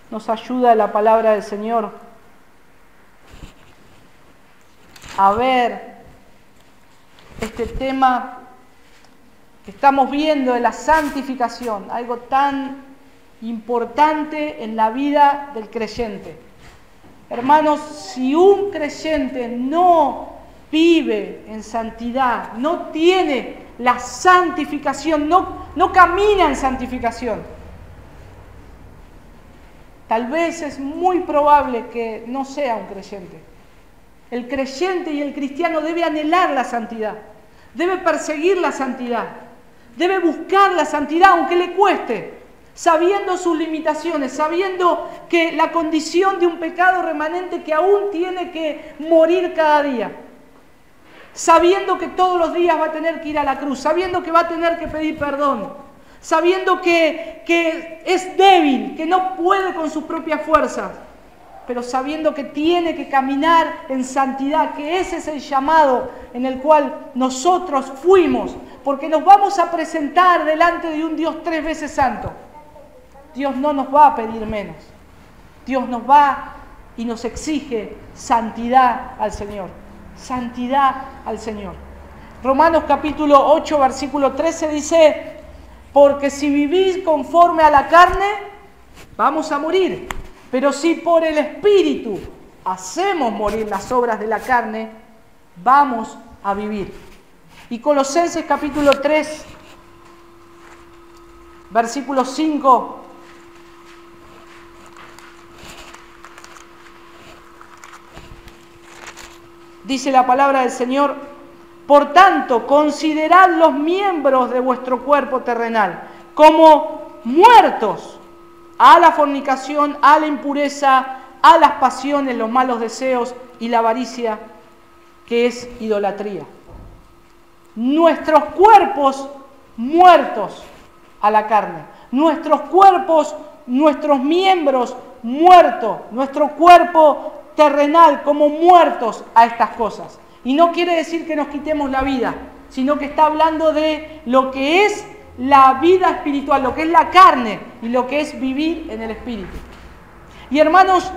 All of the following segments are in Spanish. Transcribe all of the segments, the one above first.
nos ayuda la palabra del Señor a ver este tema que estamos viendo de la santificación, algo tan importante en la vida del creyente. Hermanos, si un creyente no vive en santidad, no tiene la santificación, no camina en santificación, tal vez es muy probable que no sea un creyente. El creyente y el cristiano debe anhelar la santidad, debe perseguir la santidad, debe buscar la santidad aunque le cueste, sabiendo sus limitaciones, sabiendo que la condición de un pecado remanente que aún tiene que morir cada día, sabiendo que todos los días va a tener que ir a la cruz, sabiendo que va a tener que pedir perdón, sabiendo que es débil, que no puede con sus propias fuerzas, pero sabiendo que tiene que caminar en santidad, que ese es el llamado en el cual nosotros fuimos, porque nos vamos a presentar delante de un Dios 3 veces santo. Dios no nos va a pedir menos. Dios nos va y nos exige santidad al Señor. Santidad al Señor. Romanos capítulo 8, versículo 13 dice: porque si vivís conforme a la carne, vamos a morir. Pero si por el Espíritu hacemos morir las obras de la carne, vamos a vivir. Y Colosenses capítulo 3, versículo 5, dice la palabra del Señor: por tanto, considerad los miembros de vuestro cuerpo terrenal como muertos a la fornicación, a la impureza, a las pasiones, los malos deseos y la avaricia, que es idolatría. Nuestros cuerpos muertos a la carne, nuestros cuerpos, nuestros miembros muertos, nuestro cuerpo terrenal como muertos a estas cosas. Y no quiere decir que nos quitemos la vida, sino que está hablando de lo que es la vida espiritual, lo que es la carne y lo que es vivir en el Espíritu. Y hermanos,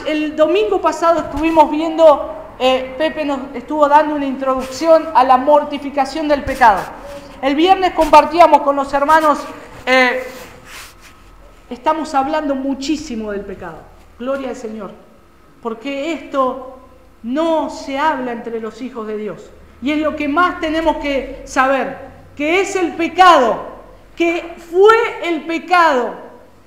el domingo pasado estuvimos viendo, Pepe nos estuvo dando una introducción a la mortificación del pecado. El viernes compartíamos con los hermanos, estamos hablando muchísimo del pecado, gloria al Señor, porque esto no se habla entre los hijos de Dios. Y es lo que más tenemos que saber, que es el pecado, que fue el pecado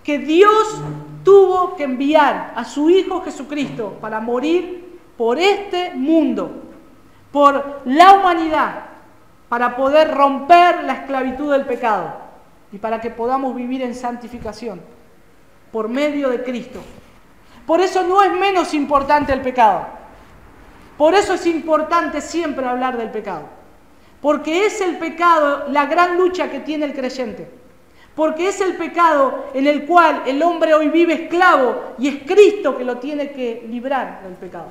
que Dios tuvo que enviar a su Hijo Jesucristo para morir por este mundo, por la humanidad, para poder romper la esclavitud del pecado y para que podamos vivir en santificación por medio de Cristo. Por eso no es menos importante el pecado. Por eso es importante siempre hablar del pecado. Porque es el pecado la gran lucha que tiene el creyente. Porque es el pecado en el cual el hombre hoy vive esclavo y es Cristo que lo tiene que librar del pecado.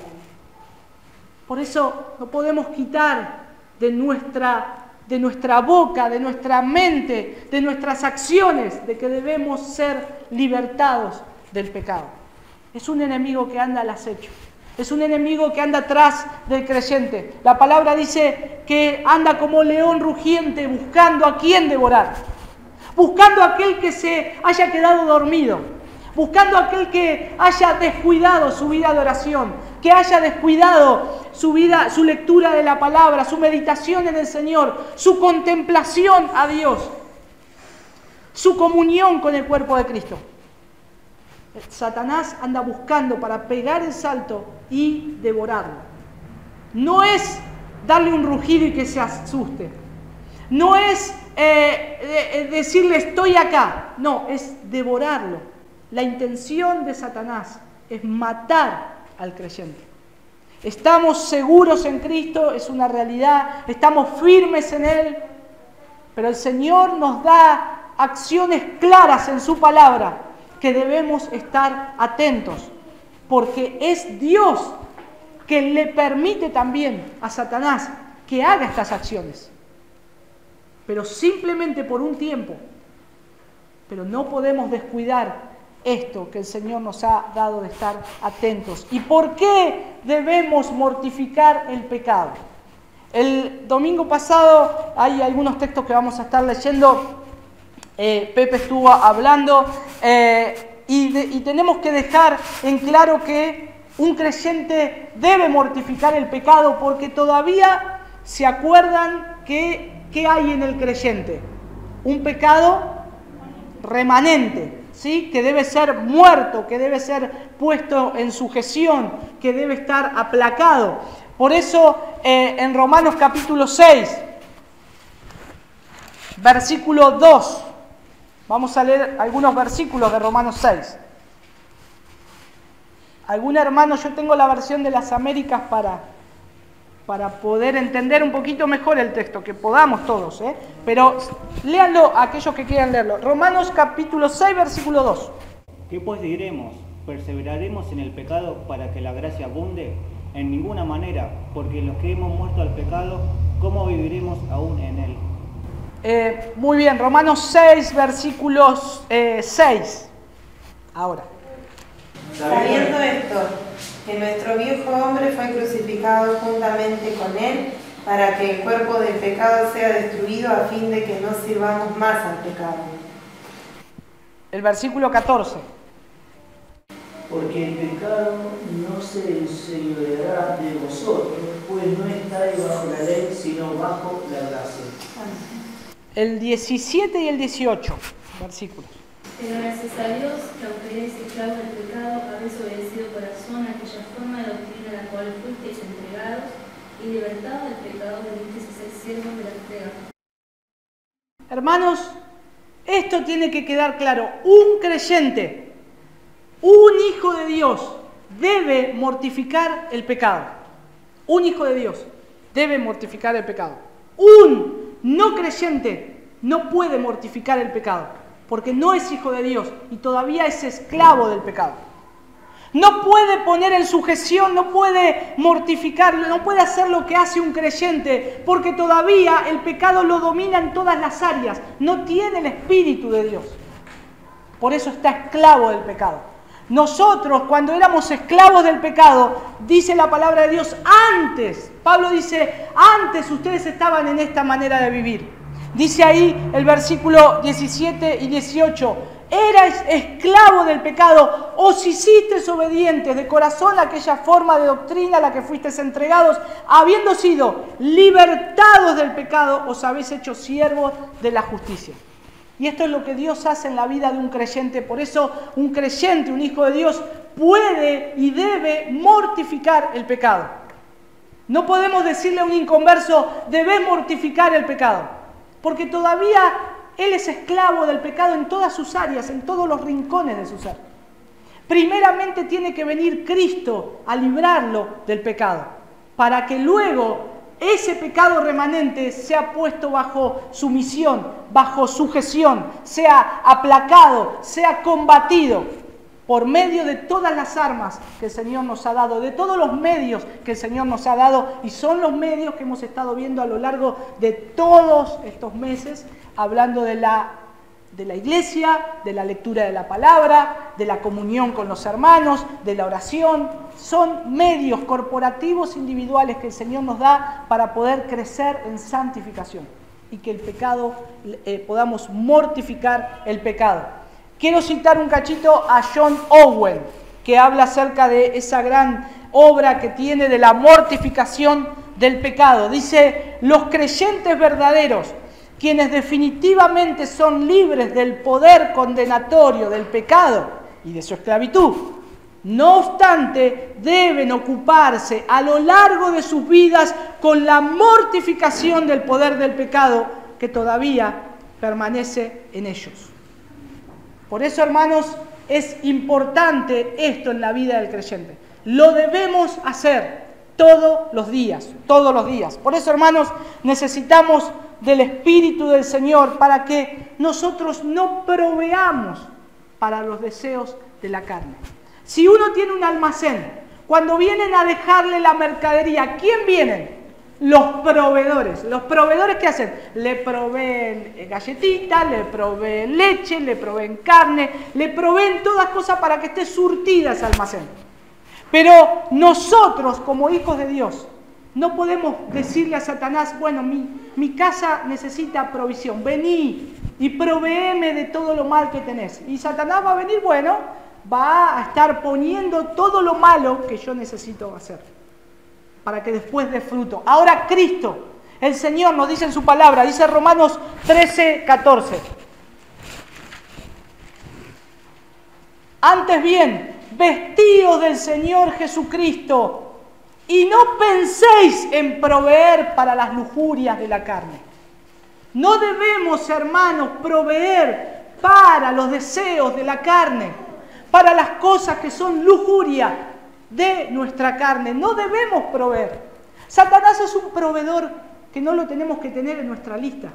Por eso no podemos quitar de nuestra boca, de nuestra mente, de nuestras acciones, de que debemos ser libertados del pecado. Es un enemigo que anda al acecho. Es un enemigo que anda atrás del creyente. La palabra dice que anda como león rugiente buscando a quién devorar. Buscando a aquel que se haya quedado dormido. Buscando a aquel que haya descuidado su vida de oración. Que haya descuidado su vida, su lectura de la palabra, su meditación en el Señor, su contemplación a Dios, su comunión con el cuerpo de Cristo. Satanás anda buscando para pegar el salto y devorarlo. No es darle un rugido y que se asuste. No es decirle estoy acá. No, es devorarlo. La intención de Satanás es matar al creyente. Estamos seguros en Cristo, es una realidad. Estamos firmes en Él. Pero el Señor nos da acciones claras en su palabra que debemos estar atentos, porque es Dios que le permite también a Satanás que haga estas acciones, pero simplemente por un tiempo. Pero no podemos descuidar esto que el Señor nos ha dado de estar atentos. ¿Y por qué debemos mortificar el pecado? El domingo pasado hay algunos textos que vamos a estar leyendo. Pepe estuvo hablando y tenemos que dejar en claro que un creyente debe mortificar el pecado, porque todavía se acuerdan que ¿qué hay en el creyente? Un pecado remanente, ¿sí? Que debe ser muerto, que debe ser puesto en sujeción, que debe estar aplacado. Por eso en Romanos capítulo 6, versículo 2, vamos a leer algunos versículos de Romanos 6. ¿Algún hermano? Yo tengo la versión de las Américas para poder entender un poquito mejor el texto, que podamos todos, pero léanlo aquellos que quieran leerlo. Romanos capítulo 6, versículo 2. ¿Qué pues diremos? ¿Perseveraremos en el pecado para que la gracia abunde? En ninguna manera, porque los que hemos muerto al pecado, ¿cómo viviremos aún en él? Muy bien, Romanos 6, versículos 6. Ahora. Sabiendo esto, que nuestro viejo hombre fue crucificado juntamente con él, para que el cuerpo del pecado sea destruido, a fin de que no sirvamos más al pecado. El versículo 14. Porque el pecado no se enseñoreará de vosotros, pues no estáis bajo la ley, sino bajo la gracia. El 17 y el 18 versículos. Pero gracias a Dios, que aunque eres esclavos del pecado, habéis obedecido corazón a aquella forma de doctrina a la cual fuisteis entregados, y libertados del pecado, venisteis a ser siervos de la entrega. Hermanos, esto tiene que quedar claro. Un creyente, un hijo de Dios, debe mortificar el pecado. Un hijo de Dios debe mortificar el pecado. Un no creyente no puede mortificar el pecado, porque no es hijo de Dios y todavía es esclavo del pecado. No puede poner en sujeción, no puede mortificarlo, no puede hacer lo que hace un creyente, porque todavía el pecado lo domina en todas las áreas, no tiene el Espíritu de Dios. Por eso está esclavo del pecado. Nosotros, cuando éramos esclavos del pecado, dice la palabra de Dios, antes, Pablo dice, antes ustedes estaban en esta manera de vivir. Dice ahí el versículo 17 y 18, erais esclavo del pecado, os hicisteis obedientes de corazón a aquella forma de doctrina a la que fuisteis entregados, habiendo sido libertados del pecado, os habéis hecho siervos de la justicia. Y esto es lo que Dios hace en la vida de un creyente. Por eso un creyente, un hijo de Dios, puede y debe mortificar el pecado. No podemos decirle a un inconverso, debes mortificar el pecado, porque todavía él es esclavo del pecado en todas sus áreas, en todos los rincones de su ser. Primeramente tiene que venir Cristo a librarlo del pecado, para que luego ese pecado remanente sea puesto bajo sumisión, bajo sujeción, sea aplacado, sea combatido por medio de todas las armas que el Señor nos ha dado, de todos los medios que el Señor nos ha dado, y son los medios que hemos estado viendo a lo largo de todos estos meses, hablando de la iglesia, de la lectura de la palabra, de la comunión con los hermanos, de la oración. Son medios corporativos individuales que el Señor nos da para poder crecer en santificación y que el pecado, podamos mortificar el pecado. Quiero citar un cachito a John Owen, que habla acerca de esa gran obra que tiene de la mortificación del pecado. Dice, los creyentes verdaderos, quienes definitivamente son libres del poder condenatorio del pecado y de su esclavitud, no obstante, deben ocuparse a lo largo de sus vidas con la mortificación del poder del pecado que todavía permanece en ellos. Por eso, hermanos, es importante esto en la vida del creyente. Lo debemos hacer todos los días, todos los días. Por eso, hermanos, necesitamos del Espíritu del Señor para que nosotros no proveamos para los deseos de la carne. Si uno tiene un almacén, cuando vienen a dejarle la mercadería, ¿quién vienen? Los proveedores. ¿Los proveedores qué hacen? Le proveen galletitas, le proveen leche, le proveen carne, le proveen todas cosas para que esté surtida ese almacén. Pero nosotros, como hijos de Dios, no podemos decirle a Satanás, bueno, mi casa necesita provisión, vení y provéeme de todo lo mal que tenés. Y Satanás va a venir, bueno, va a estar poniendo todo lo malo que yo necesito hacer para que después dé fruto. Ahora Cristo, el Señor, nos dice en su palabra, dice Romanos 13:14. Antes bien, vestíos del Señor Jesucristo y no penséis en proveer para las lujurias de la carne. No debemos, hermanos, proveer para los deseos de la carne, para las cosas que son lujuria de nuestra carne. No debemos proveer. Satanás es un proveedor que no lo tenemos que tener en nuestra lista.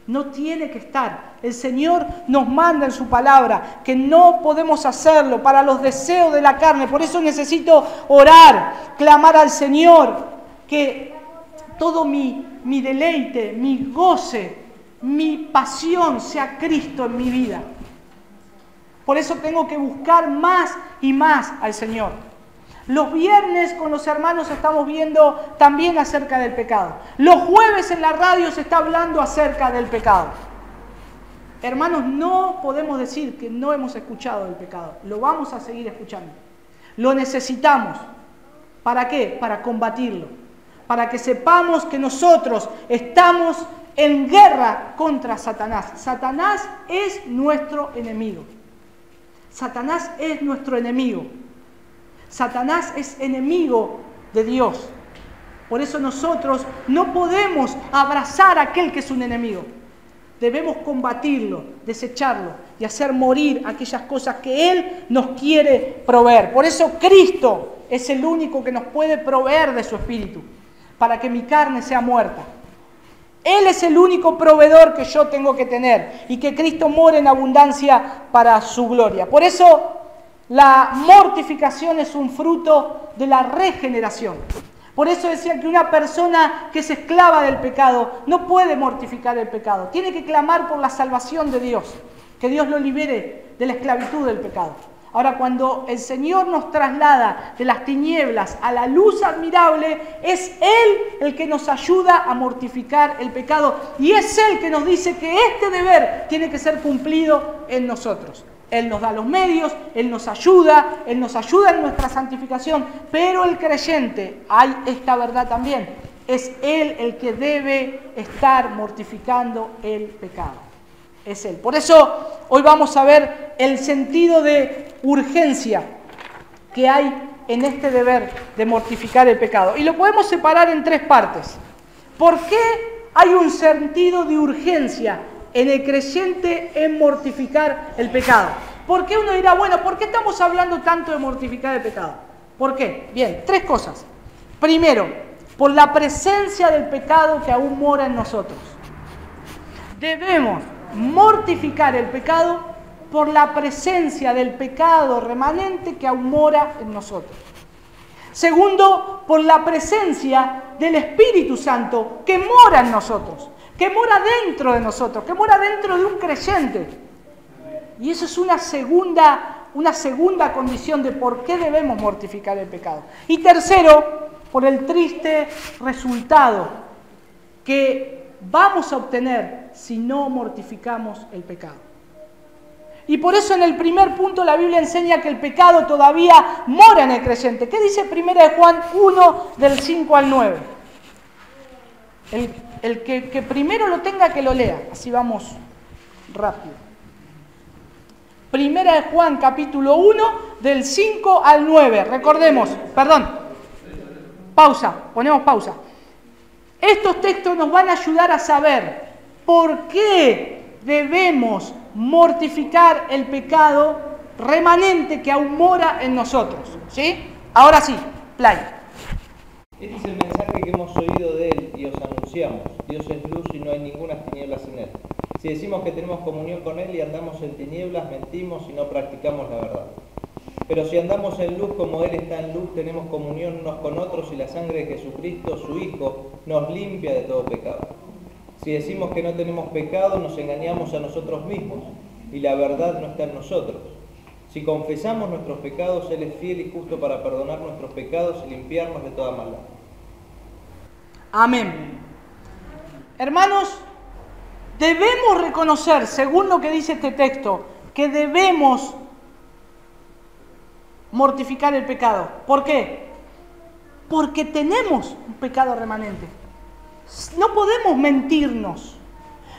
No tiene que estar. El Señor nos manda en su palabra que no podemos hacerlo para los deseos de la carne. Por eso necesito orar, clamar al Señor que todo mi deleite, mi goce, mi pasión sea Cristo en mi vida. Por eso tengo que buscar más y más al Señor. Los viernes con los hermanos estamos viendo también acerca del pecado. Los jueves en la radio se está hablando acerca del pecado. Hermanos, no podemos decir que no hemos escuchado del pecado. Lo vamos a seguir escuchando. Lo necesitamos. ¿Para qué? Para combatirlo. Para que sepamos que nosotros estamos en guerra contra Satanás. Satanás es nuestro enemigo. Satanás es nuestro enemigo. Satanás es enemigo de Dios. Por eso nosotros no podemos abrazar a aquel que es un enemigo. Debemos combatirlo, desecharlo y hacer morir aquellas cosas que Él nos quiere proveer. Por eso Cristo es el único que nos puede proveer de su espíritu, para que mi carne sea muerta. Él es el único proveedor que yo tengo que tener y que Cristo more en abundancia para su gloria. Por eso la mortificación es un fruto de la regeneración. Por eso decía que una persona que es esclava del pecado no puede mortificar el pecado. Tiene que clamar por la salvación de Dios, que Dios lo libere de la esclavitud del pecado. Ahora, cuando el Señor nos traslada de las tinieblas a la luz admirable, es Él el que nos ayuda a mortificar el pecado. Y es Él que nos dice que este deber tiene que ser cumplido en nosotros. Él nos da los medios, Él nos ayuda en nuestra santificación, pero el creyente, hay esta verdad también, es Él el que debe estar mortificando el pecado. Es Él. Por eso hoy vamos a ver el sentido de urgencia que hay en este deber de mortificar el pecado. Y lo podemos separar en tres partes. ¿Por qué hay un sentido de urgencia en el creyente en mortificar el pecado? ¿Por qué uno dirá, bueno, ¿por qué estamos hablando tanto de mortificar el pecado? ¿Por qué? Bien, tres cosas. Primero, por la presencia del pecado que aún mora en nosotros. Debemos mortificar el pecado por la presencia del pecado remanente que aún mora en nosotros. Segundo, por la presencia del Espíritu Santo que mora en nosotros, que mora dentro de nosotros, que mora dentro de un creyente. Y eso es una segunda condición de por qué debemos mortificar el pecado. Y tercero, por el triste resultado que vamos a obtener si no mortificamos el pecado. Y por eso en el primer punto la Biblia enseña que el pecado todavía mora en el creyente. ¿Qué dice 1 Juan 1, del 5 al 9? El que primero lo tenga, que lo lea. Así vamos rápido. 1 Juan capítulo 1, del 5 al 9. Recordemos, ponemos pausa. Estos textos nos van a ayudar a saber por qué debemos mortificar el pecado remanente que aún mora en nosotros. ¿Sí? Ahora sí, play. Este es el mensaje que hemos oído de Él y os anunciamos. Dios es luz y no hay ninguna tinieblas en Él. Si decimos que tenemos comunión con Él y andamos en tinieblas, mentimos y no practicamos la verdad. Pero si andamos en luz como Él está en luz, tenemos comunión unos con otros y la sangre de Jesucristo, su Hijo, nos limpia de todo pecado. Si decimos que no tenemos pecado, nos engañamos a nosotros mismos y la verdad no está en nosotros. Si confesamos nuestros pecados, Él es fiel y justo para perdonar nuestros pecados y limpiarnos de toda maldad. Amén. Hermanos, debemos reconocer, según lo que dice este texto, que debemos mortificar el pecado. ¿Por qué? Porque tenemos un pecado remanente. No podemos mentirnos.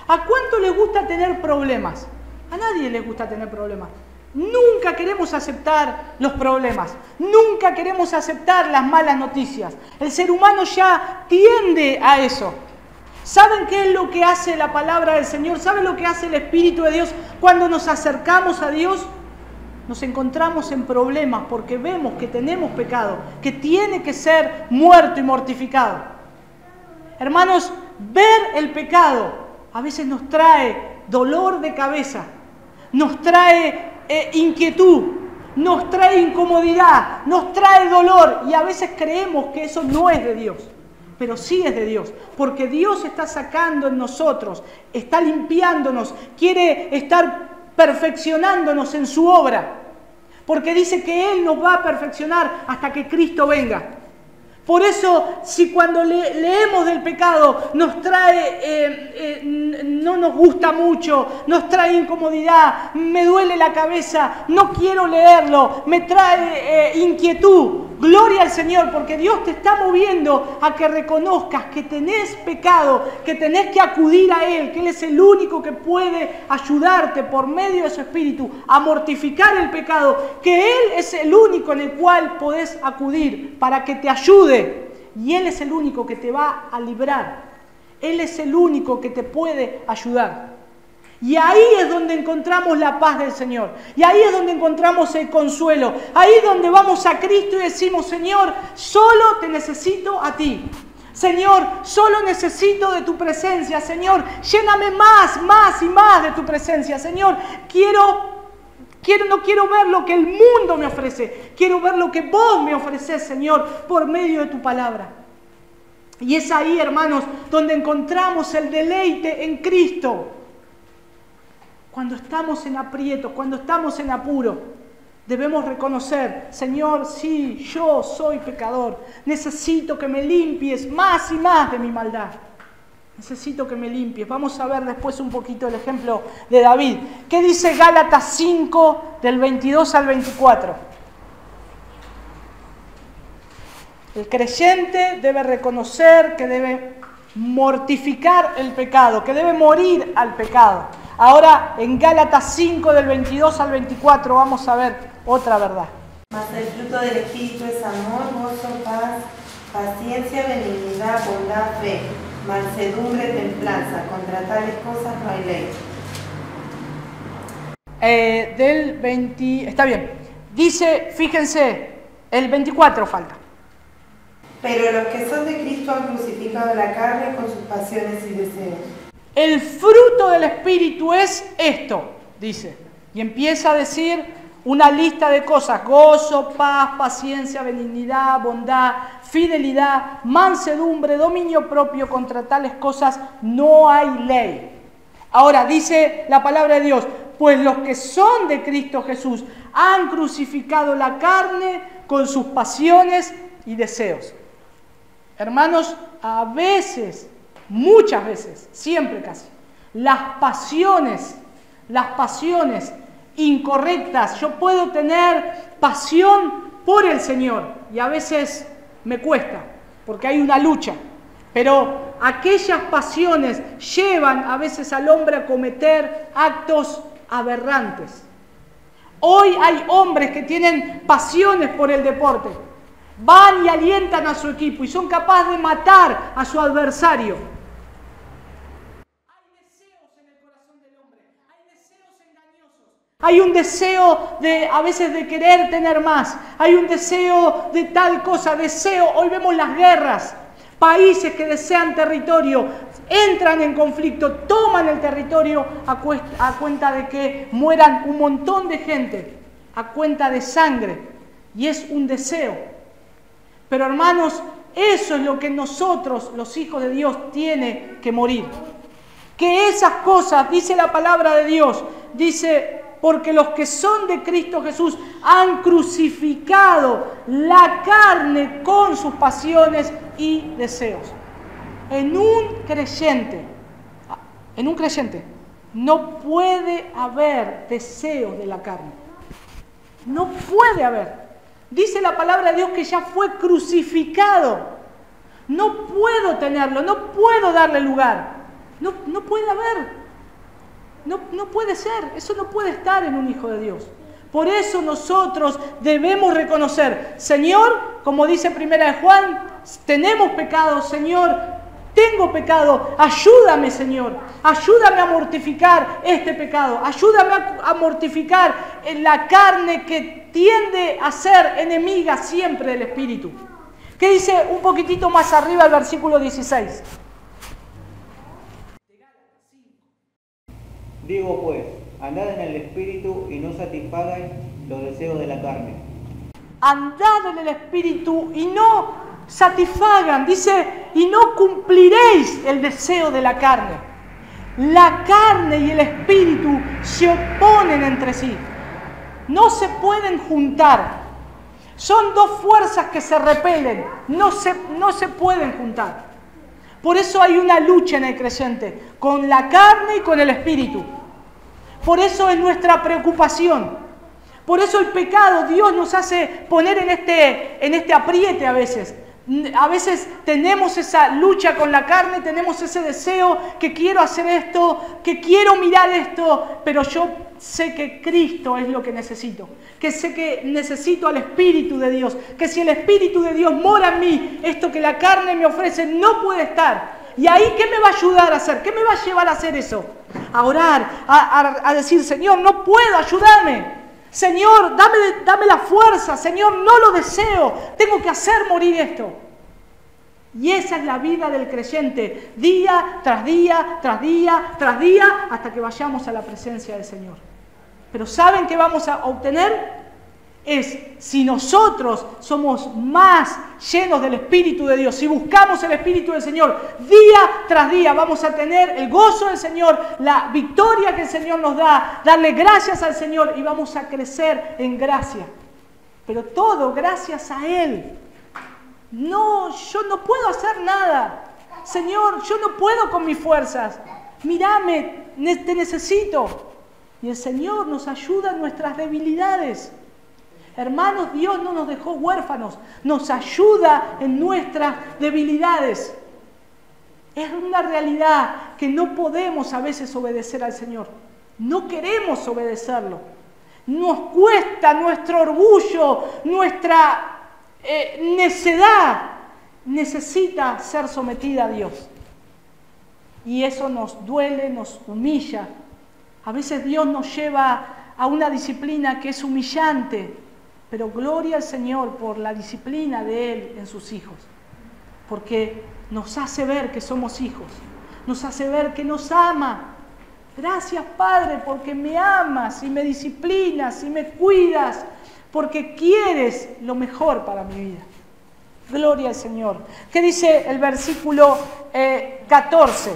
¿A cuánto les gusta tener problemas? A nadie les gusta tener problemas. Nunca queremos aceptar los problemas. Nunca queremos aceptar las malas noticias. El ser humano ya tiende a eso. ¿Saben qué es lo que hace la palabra del Señor? ¿Saben lo que hace el Espíritu de Dios cuando nos acercamos a Dios? Nos encontramos en problemas porque vemos que tenemos pecado, que tiene que ser muerto y mortificado. Hermanos, ver el pecado a veces nos trae dolor de cabeza, nos trae inquietud, nos trae incomodidad, nos trae dolor y a veces creemos que eso no es de Dios. Pero sí es de Dios, porque Dios está sacando en nosotros, está limpiándonos, quiere estar perfeccionándonos en su obra, porque dice que Él nos va a perfeccionar hasta que Cristo venga. Por eso, si cuando leemos del pecado nos trae, no nos gusta mucho, nos trae incomodidad, me duele la cabeza, no quiero leerlo, me trae inquietud, gloria al Señor, porque Dios te está moviendo a que reconozcas que tenés pecado, que tenés que acudir a Él, que Él es el único que puede ayudarte por medio de su Espíritu a mortificar el pecado, que Él es el único en el cual podés acudir para que te ayude. Y Él es el único que te va a librar. Él es el único que te puede ayudar. Y ahí es donde encontramos la paz del Señor. Y ahí es donde encontramos el consuelo. Ahí es donde vamos a Cristo y decimos, Señor, solo te necesito a ti. Señor, solo necesito de tu presencia. Señor, lléname más y más de tu presencia. Señor, no quiero ver lo que el mundo me ofrece. Quiero ver lo que vos me ofreces, Señor, por medio de tu palabra. Y es ahí, hermanos, donde encontramos el deleite en Cristo. Cuando estamos en aprieto, cuando estamos en apuro, debemos reconocer, Señor, sí, yo soy pecador. Necesito que me limpies más y más de mi maldad. Necesito que me limpies. Vamos a ver después un poquito el ejemplo de David. ¿Qué dice Gálatas 5, del 22 al 24? El creyente debe reconocer que debe mortificar el pecado, que debe morir al pecado. Ahora, en Gálatas 5, del 22 al 24, vamos a ver otra verdad. Mas el fruto del Espíritu es amor, gozo, paz, paciencia, benignidad, bondad, fe, mansedumbre, templanza. Contra tales cosas no hay ley. Del 20... Está bien. Dice, fíjense, el 24 falta. Pero los que son de Cristo han crucificado la carne con sus pasiones y deseos. El fruto del Espíritu es esto, dice. Y empieza a decir una lista de cosas: gozo, paz, paciencia, benignidad, bondad, fidelidad, mansedumbre, dominio propio. Contra tales cosas no hay ley. Ahora dice la palabra de Dios: pues los que son de Cristo Jesús han crucificado la carne con sus pasiones y deseos. Hermanos, a veces, muchas veces, siempre casi, las pasiones incorrectas. Yo puedo tener pasión por el Señor y a veces me cuesta porque hay una lucha, pero aquellas pasiones llevan a veces al hombre a cometer actos aberrantes. Hoy hay hombres que tienen pasiones por el deporte, van y alientan a su equipo y son capaces de matar a su adversario. Hay deseos en el corazón del hombre, hay deseos engañosos. Hay un deseo a veces de querer tener más, hay un deseo de tal cosa, hoy vemos las guerras, países que desean territorio, entran en conflicto, toman el territorio a cuenta de que mueran un montón de gente, a cuenta de sangre, y es un deseo. Pero hermanos, Eso es lo que nosotros, los hijos de Dios, tiene que morir. Que esas cosas, dice la palabra de Dios, dice, porque los que son de Cristo Jesús han crucificado la carne con sus pasiones y deseos. En un creyente no puede haber deseos de la carne. No puede haber. Dice la palabra de Dios que ya fue crucificado. No puedo tenerlo, no puedo darle lugar. No puede haber. No puede ser. Eso no puede estar en un hijo de Dios. Por eso nosotros debemos reconocer, Señor, como dice 1 Juan, tenemos pecado, Señor, tengo pecado, ayúdame, Señor, ayúdame a mortificar este pecado, ayúdame a mortificar la carne que tiende a ser enemiga siempre del Espíritu. ¿Qué dice un poquitito más arriba el versículo 16? Digo pues, andad en el Espíritu y no satisfagáis los deseos de la carne. Andad en el Espíritu y no satisfagan, dice, y no cumpliréis el deseo de la carne. La carne y el Espíritu se oponen entre sí. No se pueden juntar. Son dos fuerzas que se repelen. No se pueden juntar. Por eso hay una lucha en el creyente, con la carne y con el Espíritu. Por eso es nuestra preocupación. Por eso el pecado, Dios nos hace poner en este apriete a veces. A veces tenemos esa lucha con la carne, tenemos ese deseo que quiero hacer esto, que quiero mirar esto, pero yo sé que Cristo es lo que necesito, que sé que necesito al Espíritu de Dios, que si el Espíritu de Dios mora en mí, esto que la carne me ofrece no puede estar. ¿Y ahí qué me va a ayudar a hacer? ¿Qué me va a llevar a hacer eso? A orar, a decir, Señor, no puedo, ayúdame. Señor, dame la fuerza. Señor, no lo deseo. Tengo que hacer morir esto. Y esa es la vida del creyente, día tras día, tras día, tras día, hasta que vayamos a la presencia del Señor. Pero ¿saben qué vamos a obtener? Es si nosotros somos más llenos del Espíritu de Dios, si buscamos el Espíritu del Señor, día tras día vamos a tener el gozo del Señor, la victoria que el Señor nos da, darle gracias al Señor y vamos a crecer en gracia. Pero todo gracias a Él. No, yo no puedo hacer nada. Señor, yo no puedo con mis fuerzas. Mírame, te necesito. Y el Señor nos ayuda en nuestras debilidades. Hermanos, Dios no nos dejó huérfanos, nos ayuda en nuestras debilidades. Es una realidad que no podemos a veces obedecer al Señor. No queremos obedecerlo. Nos cuesta nuestro orgullo, nuestra necedad. Necesita ser sometida a Dios. Y eso nos duele, nos humilla. A veces Dios nos lleva a una disciplina que es humillante. Pero gloria al Señor por la disciplina de Él en sus hijos. Porque nos hace ver que somos hijos. Nos hace ver que nos ama. Gracias, Padre, porque me amas y me disciplinas y me cuidas. Porque quieres lo mejor para mi vida. Gloria al Señor. ¿Qué dice el versículo 14?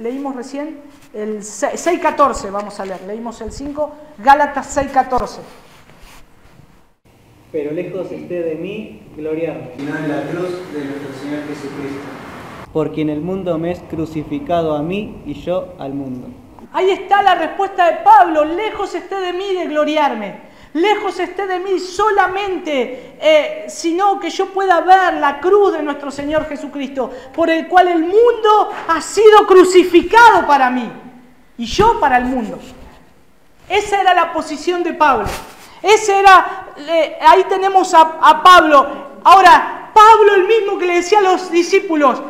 Leímos recién. El 6.14 vamos a leer, leímos el 5, Gálatas 6.14. Pero lejos esté de mí gloriarme, sino en la cruz de nuestro Señor Jesucristo. Por quien el mundo me es crucificado a mí y yo al mundo. Ahí está la respuesta de Pablo, lejos esté de mí de gloriarme. Lejos esté de mí solamente, sino que yo pueda ver la cruz de nuestro Señor Jesucristo, por el cual el mundo ha sido crucificado para mí, y yo para el mundo. Esa era la posición de Pablo. Ahí tenemos a Pablo. Ahora, Pablo el mismo que le decía a los discípulos,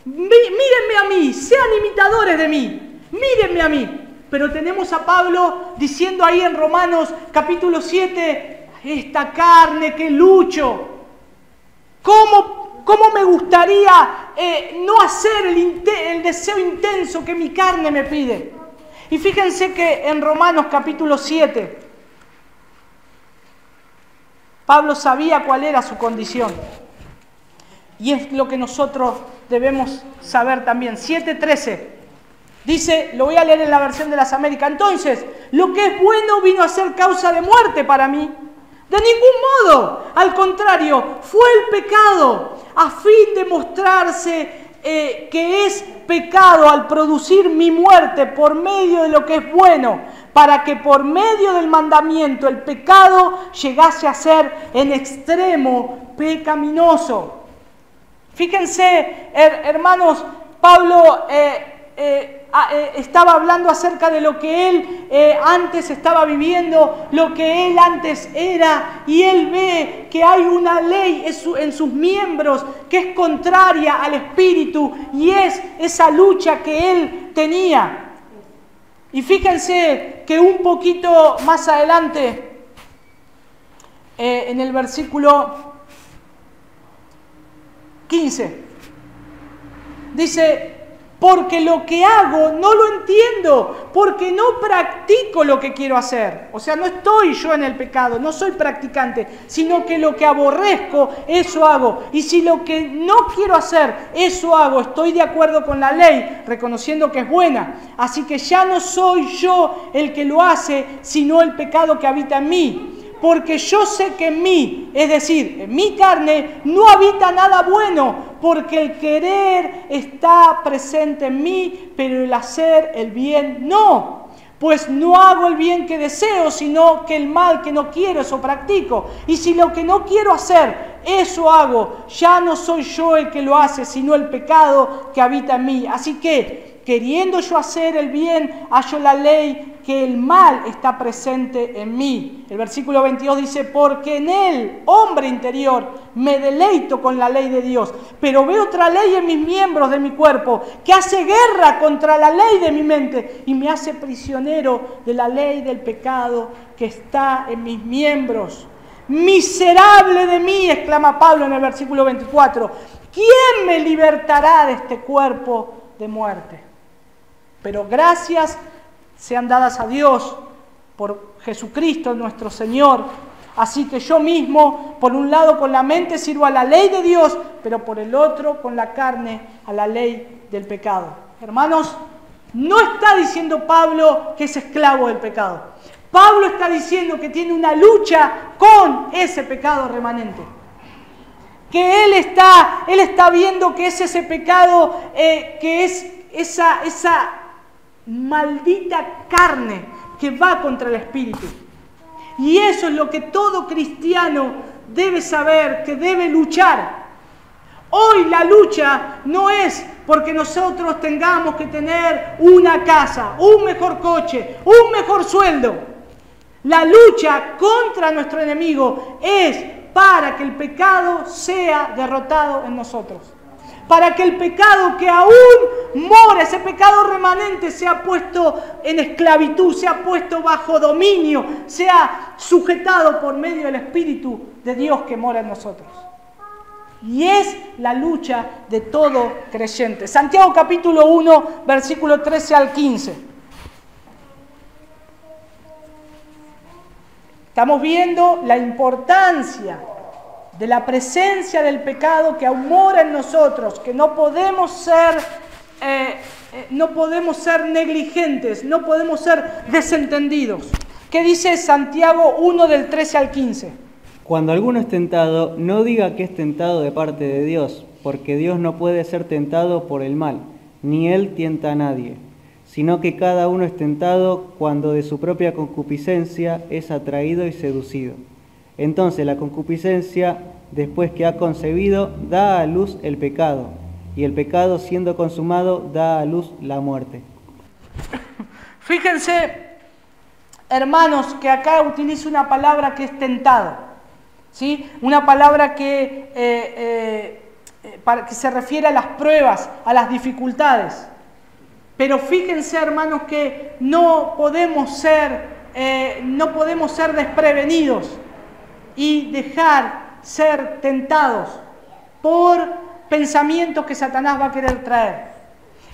mírenme a mí, sean imitadores de mí, mírenme a mí. Pero tenemos a Pablo diciendo ahí en Romanos capítulo 7, esta carne que lucho, ¿cómo me gustaría no hacer el deseo intenso que mi carne me pide? Y fíjense que en Romanos capítulo 7, Pablo sabía cuál era su condición. Y es lo que nosotros debemos saber también. 7:13. Dice, lo voy a leer en la versión de las Américas. Entonces, lo que es bueno vino a ser causa de muerte para mí. De ningún modo. Al contrario, fue el pecado a fin de mostrarse que es pecado al producir mi muerte por medio de lo que es bueno, para que por medio del mandamiento el pecado llegase a ser en extremo pecaminoso. Fíjense, hermanos, Pablo estaba hablando acerca de lo que él antes estaba viviendo, lo que él antes era, y él ve que hay una ley en sus miembros que es contraria al Espíritu, y es esa lucha que él tenía. Y fíjense que un poquito más adelante, en el versículo 15, dice, porque lo que hago no lo entiendo, porque no practico lo que quiero hacer. O sea, no estoy yo en el pecado, no soy practicante, sino que lo que aborrezco, eso hago. Y si lo que no quiero hacer, eso hago, estoy de acuerdo con la ley, reconociendo que es buena. Así que ya no soy yo el que lo hace, sino el pecado que habita en mí. Porque yo sé que en mí, es decir, en mi carne, no habita nada bueno, porque el querer está presente en mí, pero el hacer el bien no. Pues no hago el bien que deseo, sino que el mal que no quiero, eso practico. Y si lo que no quiero hacer, eso hago, ya no soy yo el que lo hace, sino el pecado que habita en mí. Así que, queriendo yo hacer el bien, hallo la ley que el mal está presente en mí. El versículo 22 dice, porque en el hombre interior me deleito con la ley de Dios, pero veo otra ley en mis miembros de mi cuerpo que hace guerra contra la ley de mi mente y me hace prisionero de la ley del pecado que está en mis miembros. Miserable de mí, exclama Pablo en el versículo 24, ¿quién me libertará de este cuerpo de muerte? Pero gracias sean dadas a Dios por Jesucristo nuestro Señor. Así que yo mismo, por un lado con la mente sirvo a la ley de Dios, pero por el otro con la carne a la ley del pecado. Hermanos, no está diciendo Pablo que es esclavo del pecado. Pablo está diciendo que tiene una lucha con ese pecado remanente. Que él está viendo que es ese pecado, que es esa maldita carne que va contra el Espíritu. Y eso es lo que todo cristiano debe saber, que debe luchar. Hoy la lucha no es porque nosotros tengamos que tener una casa, un mejor coche, un mejor sueldo. La lucha contra nuestro enemigo es para que el pecado sea derrotado en nosotros. Para que el pecado que aún mora, ese pecado remanente, sea puesto en esclavitud, sea puesto bajo dominio, sea sujetado por medio del Espíritu de Dios que mora en nosotros. Y es la lucha de todo creyente. Santiago capítulo 1, versículo 13 al 15. Estamos viendo la importancia de la presencia del pecado que aún mora en nosotros, que no podemos ser negligentes, no podemos ser desentendidos. ¿Qué dice Santiago 1 del 13 al 15? Cuando alguno es tentado, no diga que es tentado de parte de Dios, porque Dios no puede ser tentado por el mal, ni Él tienta a nadie, sino que cada uno es tentado cuando de su propia concupiscencia es atraído y seducido. Entonces la concupiscencia, después que ha concebido, da a luz el pecado, y el pecado, siendo consumado, da a luz la muerte. Fíjense, hermanos, que acá utiliza una palabra que es tentado, ¿sí? Una palabra que se refiere a las pruebas, a las dificultades. Pero fíjense, hermanos, que no podemos ser desprevenidos y dejar ser tentados por pensamientos que Satanás va a querer traer.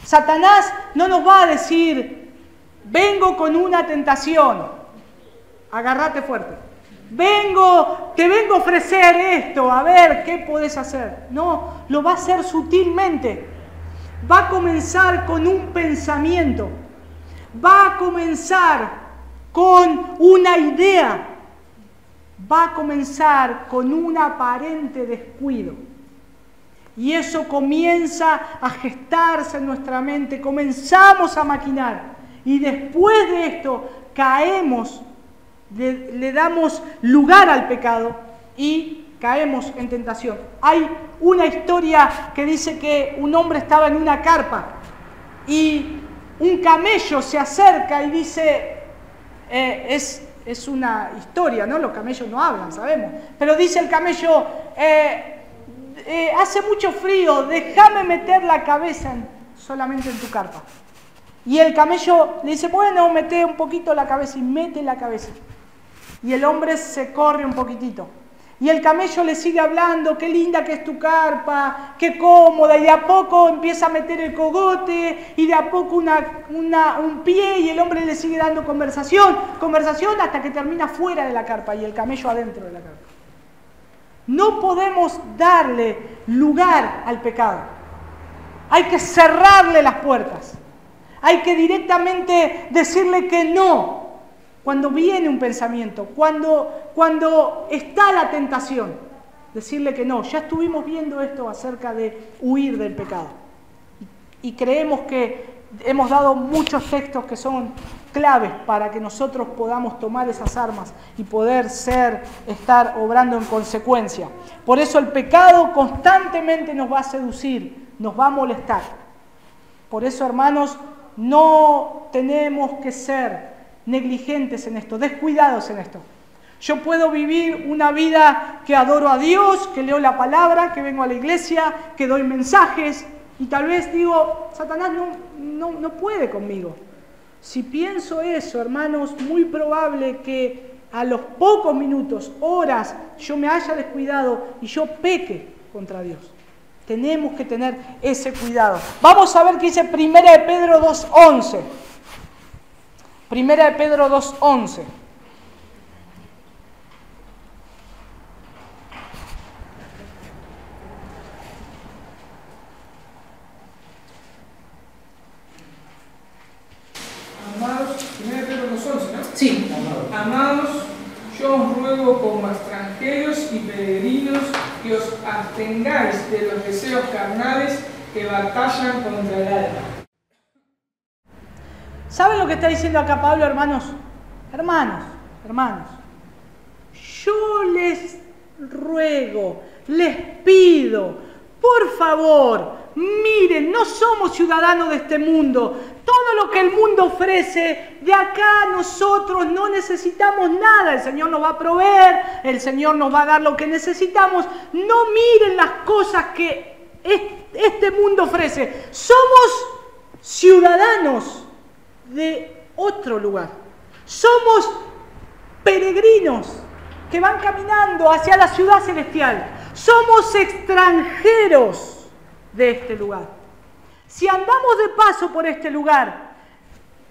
Satanás no nos va a decir, vengo con una tentación, agárrate fuerte. te vengo a ofrecer esto, a ver qué podés hacer. No, lo va a hacer sutilmente. Va a comenzar con un pensamiento. Va a comenzar con una idea. Va a comenzar con un aparente descuido. Y eso comienza a gestarse en nuestra mente. Comenzamos a maquinar. Y después de esto caemos, le damos lugar al pecado y caemos en tentación. Hay una historia que dice que un hombre estaba en una carpa y un camello se acerca y dice, es una historia, ¿no? Los camellos no hablan, sabemos, pero dice el camello, hace mucho frío, déjame meter la cabeza solamente en tu carpa. Y el camello le dice, bueno, mete un poquito la cabeza, y mete la cabeza. Y el hombre se corre un poquitito. Y el camello le sigue hablando, qué linda que es tu carpa, qué cómoda, y de a poco empieza a meter el cogote, y de a poco un pie, y el hombre le sigue dando conversación hasta que termina fuera de la carpa, y el camello adentro de la carpa. No podemos darle lugar al pecado. Hay que cerrarle las puertas. Hay que directamente decirle que no. Cuando viene un pensamiento, cuando está la tentación, decirle que no. Ya estuvimos viendo esto acerca de huir del pecado. Y creemos que hemos dado muchos textos que son claves para que nosotros podamos tomar esas armas y poder estar obrando en consecuencia. Por eso el pecado constantemente nos va a seducir, nos va a molestar. Por eso, hermanos, no tenemos que ser negligentes en esto, descuidados en esto. Yo puedo vivir una vida que adoro a Dios, que leo la palabra, que vengo a la iglesia, que doy mensajes, y tal vez digo, Satanás no puede conmigo. Si pienso eso, hermanos, muy probable que a los pocos minutos, horas, yo me haya descuidado y yo peque contra Dios. Tenemos que tener ese cuidado. Vamos a ver qué dice 1 de Pedro 2:11. 1 de Pedro 2:11. Amados, 1 de Pedro 2:11, ¿no? Sí. Amados, yo os ruego como extranjeros y peregrinos que os abstengáis de los deseos carnales que batallan contra el alma. ¿Saben lo que está diciendo acá Pablo, hermanos? Hermanos, yo les ruego, les pido, por favor, miren, no somos ciudadanos de este mundo. Todo lo que el mundo ofrece, de acá nosotros no necesitamos nada. El Señor nos va a proveer, el Señor nos va a dar lo que necesitamos. No miren las cosas que este mundo ofrece. Somos ciudadanos de otro lugar. Somos peregrinos que van caminando hacia la ciudad celestial. Somos extranjeros de este lugar. Si andamos de paso por este lugar,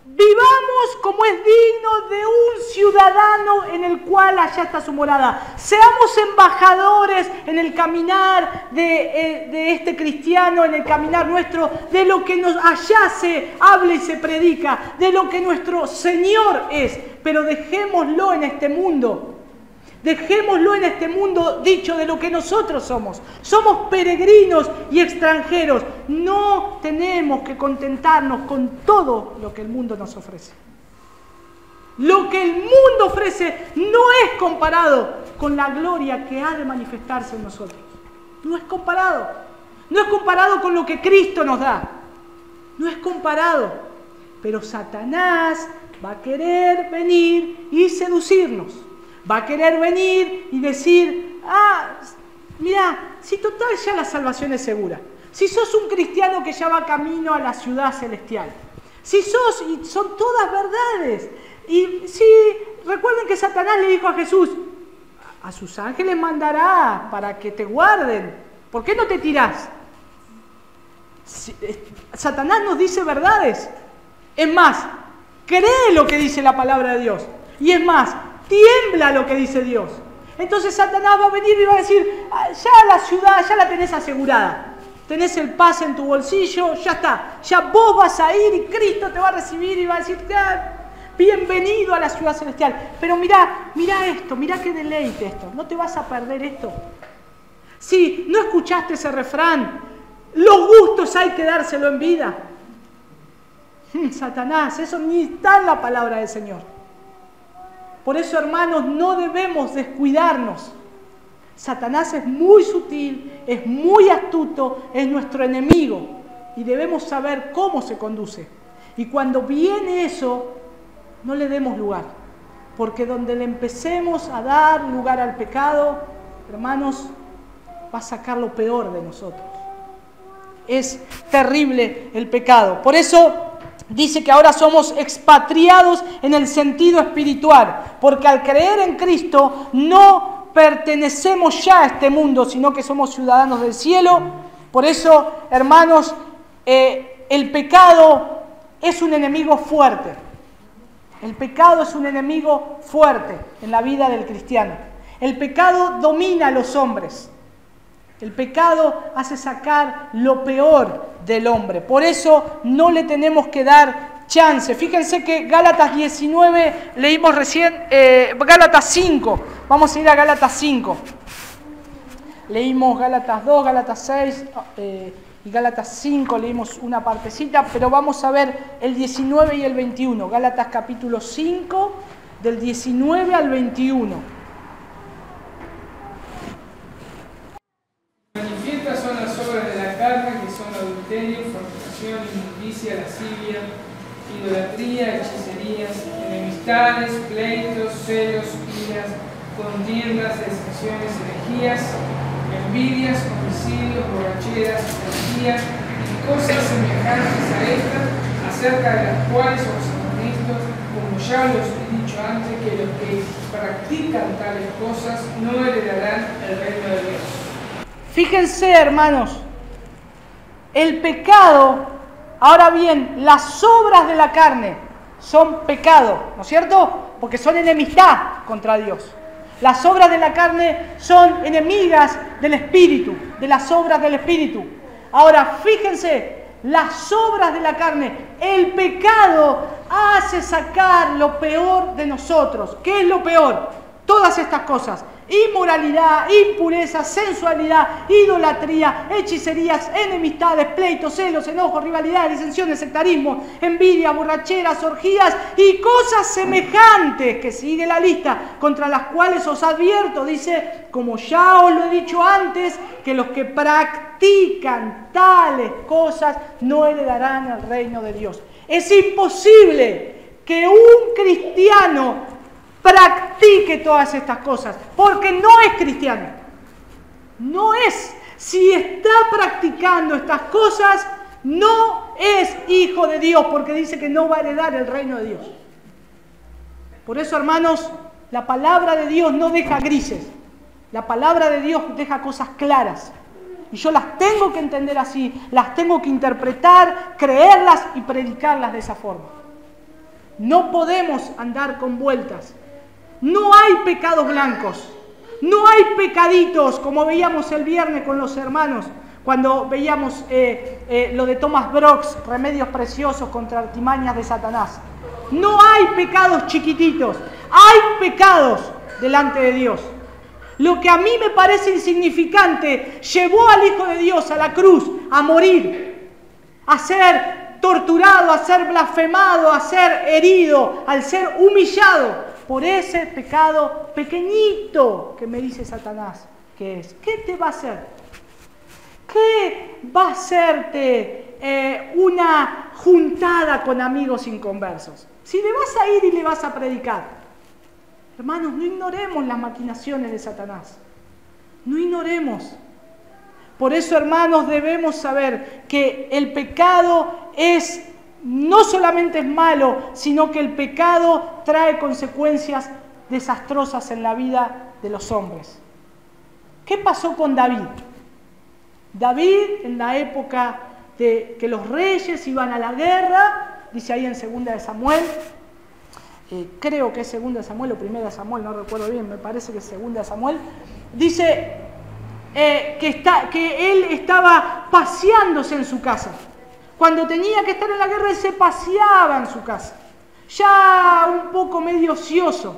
vivamos como es digno de un ciudadano en el cual allá está su morada. Seamos embajadores en el caminar de este cristiano, en el caminar nuestro, de lo que allá se habla y se predica, de lo que nuestro Señor es. Pero dejémoslo en este mundo. Dejémoslo en este mundo dicho de lo que nosotros somos. Somos peregrinos y extranjeros. No tenemos que contentarnos con todo lo que el mundo nos ofrece. Lo que el mundo ofrece no es comparado con la gloria que ha de manifestarse en nosotros. No es comparado. No es comparado con lo que Cristo nos da. No es comparado. Pero Satanás va a querer venir y seducirnos. Va a querer venir y decir, mira, si total ya la salvación es segura. Si sos un cristiano que ya va camino a la ciudad celestial. Si sos, y son todas verdades. Y si, recuerden que Satanás le dijo a Jesús, a sus ángeles mandará para que te guarden. ¿Por qué no te tirás? Satanás nos dice verdades. Es más, cree lo que dice la palabra de Dios. Y es más, Tiembla lo que dice Dios. Entonces Satanás va a venir y va a decir, ya la ciudad, ya la tenés asegurada. Tenés el pase en tu bolsillo, ya está. Ya vos vas a ir y Cristo te va a recibir y va a decir, bienvenido a la ciudad celestial. Pero mirá esto, mirá qué deleite esto. No te vas a perder esto. Si no escuchaste ese refrán, los gustos hay que dárselo en vida. Satanás, eso ni está en la palabra del Señor. Por eso, hermanos, no debemos descuidarnos. Satanás es muy sutil, es muy astuto, es nuestro enemigo y debemos saber cómo se conduce. Y cuando viene eso, no le demos lugar, porque donde le empecemos a dar lugar al pecado, hermanos, va a sacar lo peor de nosotros. Es terrible el pecado. Por eso dice que ahora somos expatriados en el sentido espiritual, porque al creer en Cristo no pertenecemos ya a este mundo, sino que somos ciudadanos del cielo. Por eso, hermanos, el pecado es un enemigo fuerte. El pecado es un enemigo fuerte en la vida del cristiano. El pecado domina a los hombres. El pecado hace sacar lo peor del hombre. Por eso no le tenemos que dar chance. Fíjense que Gálatas 19, leímos recién, Gálatas 5. Vamos a ir a Gálatas 5. Leímos Gálatas 2, Gálatas 6 y Gálatas 5, leímos una partecita, pero vamos a ver el 19 y el 21. Gálatas capítulo 5, del 19 al 21. Manifiestas son las obras de la carne, que son adulterio, fornicación, inmundicia, lascivia, idolatría, hechicerías, enemistades, pleitos, celos, iras, contiendas, decepciones, herejías, envidias, homicidios, borracheras, herejías y cosas semejantes a estas, acerca de las cuales os amonesto, como ya los he dicho antes, que los que practican tales cosas no heredarán el reino de Dios. Fíjense, hermanos, el pecado, ahora bien, las obras de la carne son pecado, ¿no es cierto? Porque son enemistad contra Dios. Las obras de la carne son enemigas del Espíritu, de las obras del Espíritu. Ahora, fíjense, las obras de la carne, el pecado hace sacar lo peor de nosotros. ¿Qué es lo peor? Todas estas cosas: inmoralidad, impureza, sensualidad, idolatría, hechicerías, enemistades, pleitos, celos, enojos, rivalidades, disensiones, sectarismo, envidia, borracheras, orgías y cosas semejantes, que sigue la lista, contra las cuales os advierto, dice, como ya os lo he dicho antes, que los que practican tales cosas no heredarán el reino de Dios. Es imposible que un cristiano practique todas estas cosas, porque no es cristiano. No es. Si está practicando estas cosas, no es hijo de Dios, porque dice que no va a heredar el reino de Dios. Por eso, hermanos, la palabra de Dios no deja grises. La palabra de Dios deja cosas claras. Y yo las tengo que entender así, las tengo que interpretar, creerlas y predicarlas de esa forma. No podemos andar con vueltas. No hay pecados blancos, no hay pecaditos, como veíamos el viernes con los hermanos, cuando veíamos lo de Thomas Brooks, remedios preciosos contra artimañas de Satanás. No hay pecados chiquititos, hay pecados delante de Dios. Lo que a mí me parece insignificante llevó al Hijo de Dios a la cruz a morir, a ser torturado, a ser blasfemado, a ser herido, al ser humillado por ese pecado pequeñito que me dice Satanás que es. ¿Qué te va a hacer? ¿Qué va a hacerte una juntada con amigos inconversos? Si le vas a ir y le vas a predicar. Hermanos, no ignoremos las maquinaciones de Satanás. No ignoremos. Por eso, hermanos, debemos saber que el pecado no solamente es malo, sino que el pecado trae consecuencias desastrosas en la vida de los hombres. ¿Qué pasó con David? David, en la época de que los reyes iban a la guerra, dice ahí en 2 de Samuel, creo que es 2 Samuel o 1 Samuel, no recuerdo bien, me parece que es 2 Samuel, dice que él estaba paseándose en su casa. Cuando tenía que estar en la guerra, él se paseaba en su casa, ya un poco medio ocioso.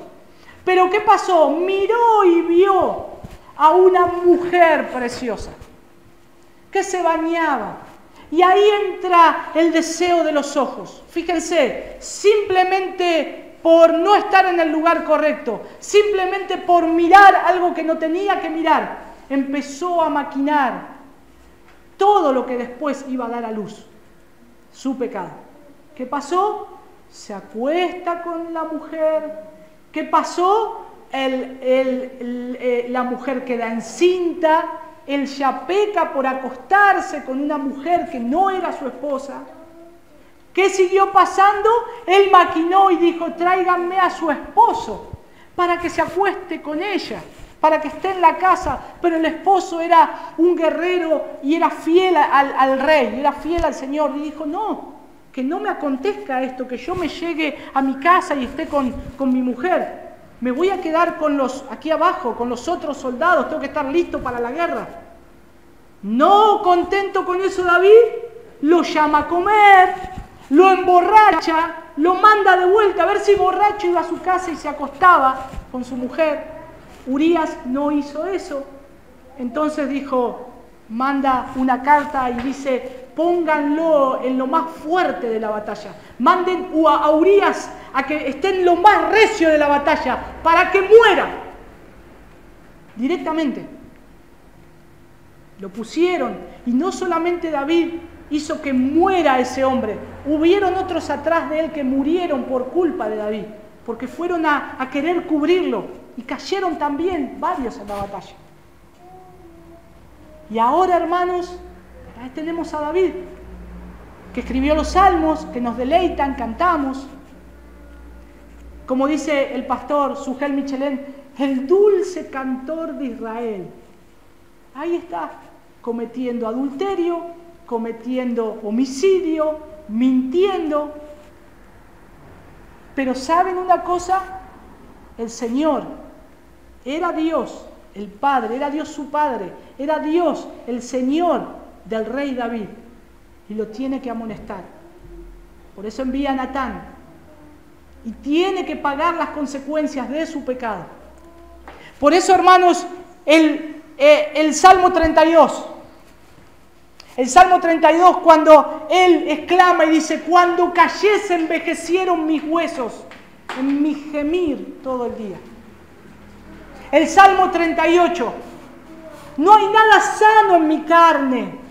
Pero ¿qué pasó? Miró y vio a una mujer preciosa que se bañaba. Y ahí entra el deseo de los ojos. Fíjense, simplemente por no estar en el lugar correcto, simplemente por mirar algo que no tenía que mirar, empezó a maquinar todo lo que después iba a dar a luz, su pecado. ¿Qué pasó? Se acuesta con la mujer. ¿Qué pasó? La mujer queda encinta, él ya peca por acostarse con una mujer que no era su esposa. ¿Qué siguió pasando? Él maquinó y dijo, tráiganme a su esposo para que se acueste con ella, para que esté en la casa. Pero el esposo era un guerrero y era fiel al rey, era fiel al Señor. Y dijo, no, que no me acontezca esto, que yo me llegue a mi casa y esté con mi mujer. Me voy a quedar aquí abajo, con los otros soldados, tengo que estar listo para la guerra. No contento con eso, David lo llama a comer, lo emborracha, lo manda de vuelta, a ver si borracho iba a su casa y se acostaba con su mujer. Urías no hizo eso. Entonces dijo, manda una carta y dice, pónganlo en lo más fuerte de la batalla. Manden a Urías a que esté en lo más recio de la batalla para que muera. Directamente. Lo pusieron. Y no solamente David hizo que muera ese hombre. Hubieron otros atrás de él que murieron por culpa de David. Porque fueron a querer cubrirlo. Y cayeron también varios en la batalla. Y ahora, hermanos, ahí tenemos a David, que escribió los salmos, que nos deleitan, cantamos. Como dice el pastor Sugel Michelén, el dulce cantor de Israel. Ahí está, cometiendo adulterio, cometiendo homicidio, mintiendo. Pero ¿saben una cosa? El Señor era Dios, el Padre, era Dios su Padre, era Dios, el Señor del rey David, y lo tiene que amonestar. Por eso envía a Natán, y tiene que pagar las consecuencias de su pecado. Por eso, hermanos, el Salmo 32, cuando él exclama y dice, cuando callé se envejecieron mis huesos, en mi gemir todo el día. El Salmo 38, no hay nada sano en mi carne.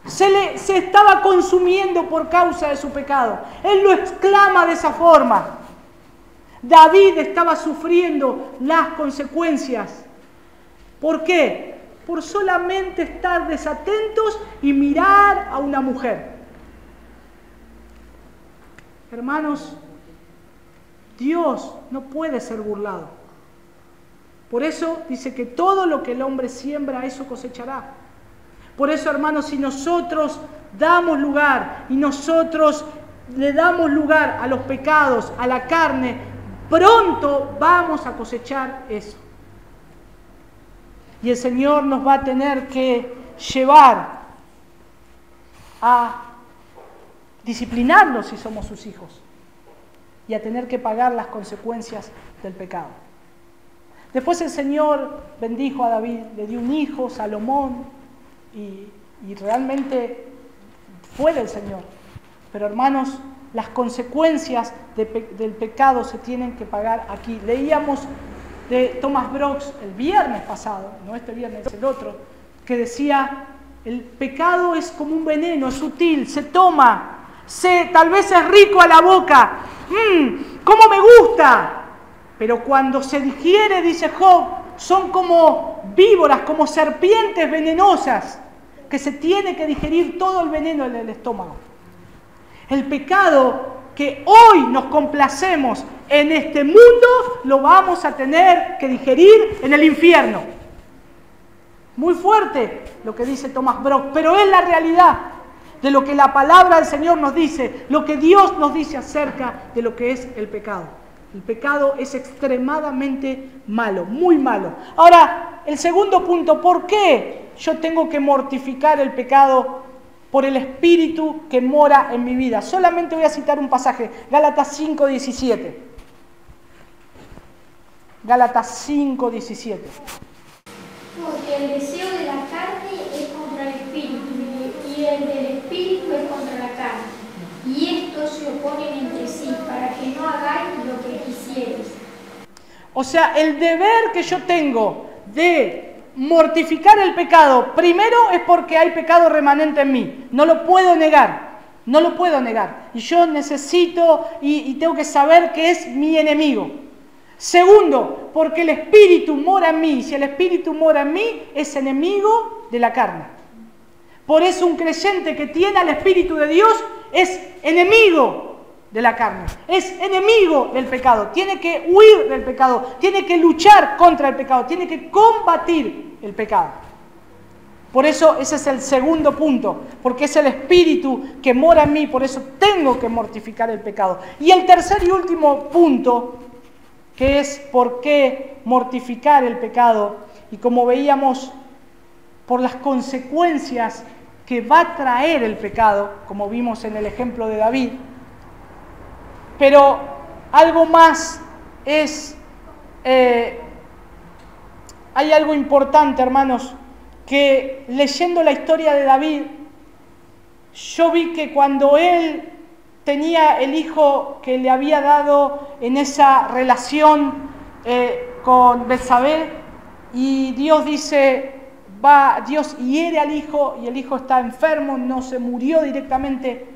Se estaba consumiendo por causa de su pecado. Él lo exclama de esa forma. David estaba sufriendo las consecuencias. ¿Por qué? Por solamente estar desatentos y mirar a una mujer. Hermanos, Dios no puede ser burlado. Por eso dice que todo lo que el hombre siembra, eso cosechará. Por eso, hermanos, si nosotros damos lugar y nosotros le damos lugar a los pecados, a la carne, pronto vamos a cosechar eso. Y el Señor nos va a tener que llevar a disciplinarnos si somos sus hijos y a tener que pagar las consecuencias del pecado. Después el Señor bendijo a David, le dio un hijo, Salomón, y realmente fue del Señor. Pero hermanos, las consecuencias del pecado se tienen que pagar aquí. Leíamos de Thomas Brooks el viernes pasado, no este viernes, el otro, que decía, el pecado es como un veneno, es sutil, se toma, tal vez es rico a la boca, ¡cómo me gusta! Pero cuando se digiere, dice Job, son como víboras, como serpientes venenosas, que se tiene que digerir todo el veneno en el estómago. El pecado que hoy nos complacemos en este mundo, lo vamos a tener que digerir en el infierno. Muy fuerte lo que dice Thomas Brock, pero es la realidad. de lo que la palabra del Señor nos dice, lo que Dios nos dice acerca de lo que es el pecado. El pecado es extremadamente malo, muy malo. Ahora, el segundo punto, ¿por qué yo tengo que mortificar el pecado? Por el Espíritu que mora en mi vida. Solamente voy a citar un pasaje, Gálatas 5:17. Gálatas 5:17. Porque el deseo de la carne es contra el Espíritu, y el del Espíritu es contra la carne. Y estos se oponen entre sí, para que no hagáis lo que quisierais. O sea, el deber que yo tengo de mortificar el pecado, primero es porque hay pecado remanente en mí. No lo puedo negar. No lo puedo negar. Y yo necesito y tengo que saber que es mi enemigo. Segundo, porque el Espíritu mora en mí. Y si el Espíritu mora en mí, es enemigo de la carne. Por eso un creyente que tiene al Espíritu de Dios es enemigo de la carne, es enemigo del pecado, tiene que huir del pecado, tiene que luchar contra el pecado, tiene que combatir el pecado. Por eso ese es el segundo punto, porque es el Espíritu que mora en mí, por eso tengo que mortificar el pecado. Y el tercer y último punto, que es por qué mortificar el pecado, y como veíamos, por las consecuencias que va a traer el pecado, como vimos en el ejemplo de David. Pero algo más es, hay algo importante, hermanos, que leyendo la historia de David, yo vi que cuando él tenía el hijo que le había dado en esa relación con Betsabé, y Dios dice, Dios hiere al hijo, y el hijo está enfermo, no se murió directamente,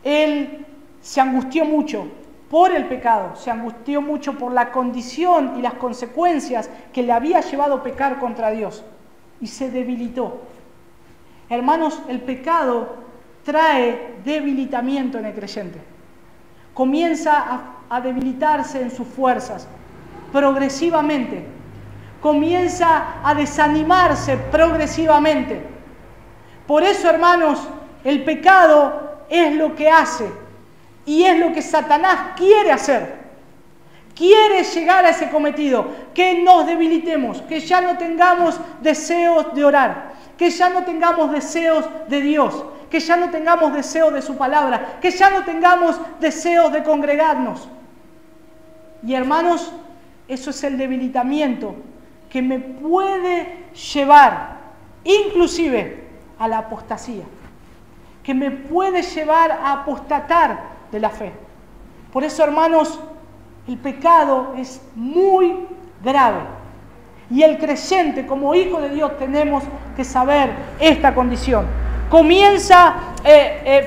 él se angustió mucho por el pecado, se angustió mucho por la condición y las consecuencias que le había llevado a pecar contra Dios, y se debilitó. Hermanos, el pecado trae debilitamiento en el creyente. Comienza a debilitarse en sus fuerzas progresivamente. Comienza a desanimarse progresivamente. Por eso, hermanos, el pecado es lo que hace y es lo que Satanás quiere hacer. Quiere llegar a ese cometido, que nos debilitemos, que ya no tengamos deseos de orar, que ya no tengamos deseos de Dios, que ya no tengamos deseos de su palabra, que ya no tengamos deseos de congregarnos. Y hermanos, eso es el debilitamiento que me puede llevar inclusive a la apostasía, que me puede llevar a apostatar de la fe. Por eso, hermanos, el pecado es muy grave. Y el creyente, como hijo de Dios, tenemos que saber esta condición. Comienza,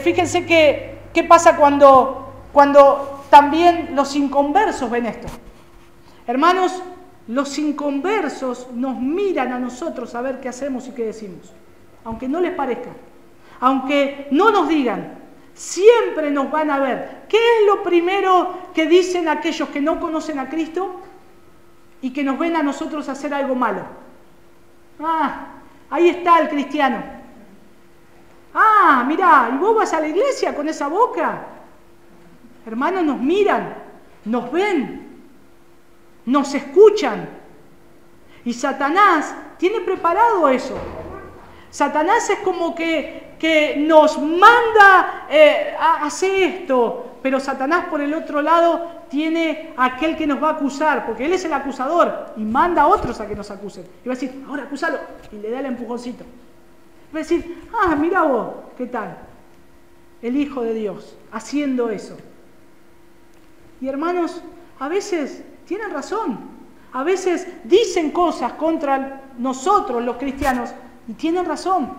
fíjense qué pasa cuando también los inconversos ven esto. Hermanos, los inconversos nos miran a nosotros a ver qué hacemos y qué decimos. Aunque no les parezca, aunque no nos digan, siempre nos van a ver. ¿Qué es lo primero que dicen aquellos que no conocen a Cristo y que nos ven a nosotros hacer algo malo? Ah, ahí está el cristiano. Ah, mirá, ¿y vos vas a la iglesia con esa boca? Hermanos, nos miran, nos ven, nos escuchan. Y Satanás tiene preparado eso. Satanás es como que nos manda a hacer esto, pero Satanás por el otro lado tiene a aquel que nos va a acusar, porque él es el acusador y manda a otros a que nos acusen. Y va a decir, ahora acúsalo, y le da el empujoncito. Va a decir, ah, mira vos, ¿qué tal? El Hijo de Dios haciendo eso. Y hermanos, a veces tienen razón, a veces dicen cosas contra nosotros los cristianos y tienen razón.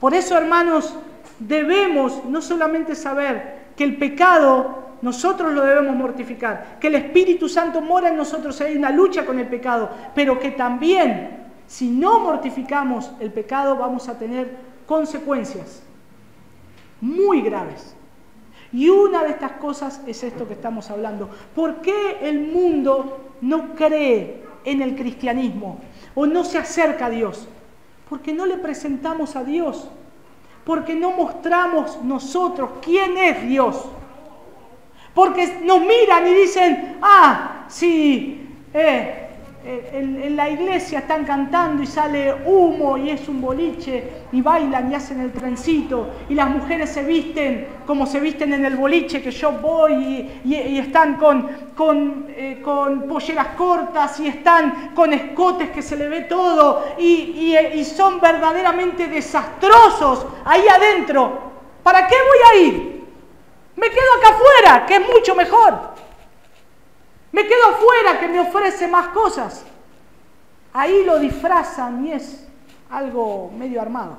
Por eso, hermanos, debemos no solamente saber que el pecado nosotros lo debemos mortificar, que el Espíritu Santo mora en nosotros, hay una lucha con el pecado, pero que también, si no mortificamos el pecado, vamos a tener consecuencias muy graves. Y una de estas cosas es esto que estamos hablando. ¿Por qué el mundo no cree en el cristianismo o no se acerca a Dios? Porque no le presentamos a Dios. Porque no mostramos nosotros quién es Dios. Porque nos miran y dicen, sí, en la iglesia están cantando y sale humo y es un boliche y bailan y hacen el trencito y las mujeres se visten como se visten en el boliche que yo voy y están con polleras cortas y están con escotes que se le ve todo y son verdaderamente desastrosos ahí adentro. ¿Para qué voy a ir? Me quedo acá afuera, que es mucho mejor. Me quedo afuera, que me ofrece más cosas. Ahí lo disfrazan y es algo medio armado.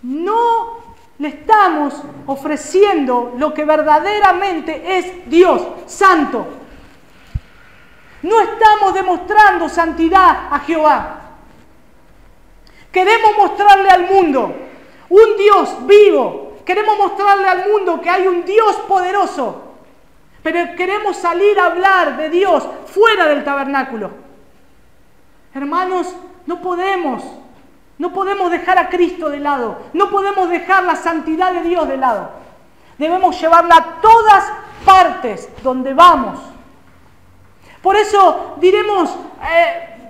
No le estamos ofreciendo lo que verdaderamente es Dios, santo. No estamos demostrando santidad a Jehová. Queremos mostrarle al mundo un Dios vivo. Queremos mostrarle al mundo que hay un Dios poderoso. Pero queremos salir a hablar de Dios fuera del tabernáculo. Hermanos, no podemos dejar a Cristo de lado. No podemos dejar la santidad de Dios de lado. Debemos llevarla a todas partes donde vamos. Por eso diremos,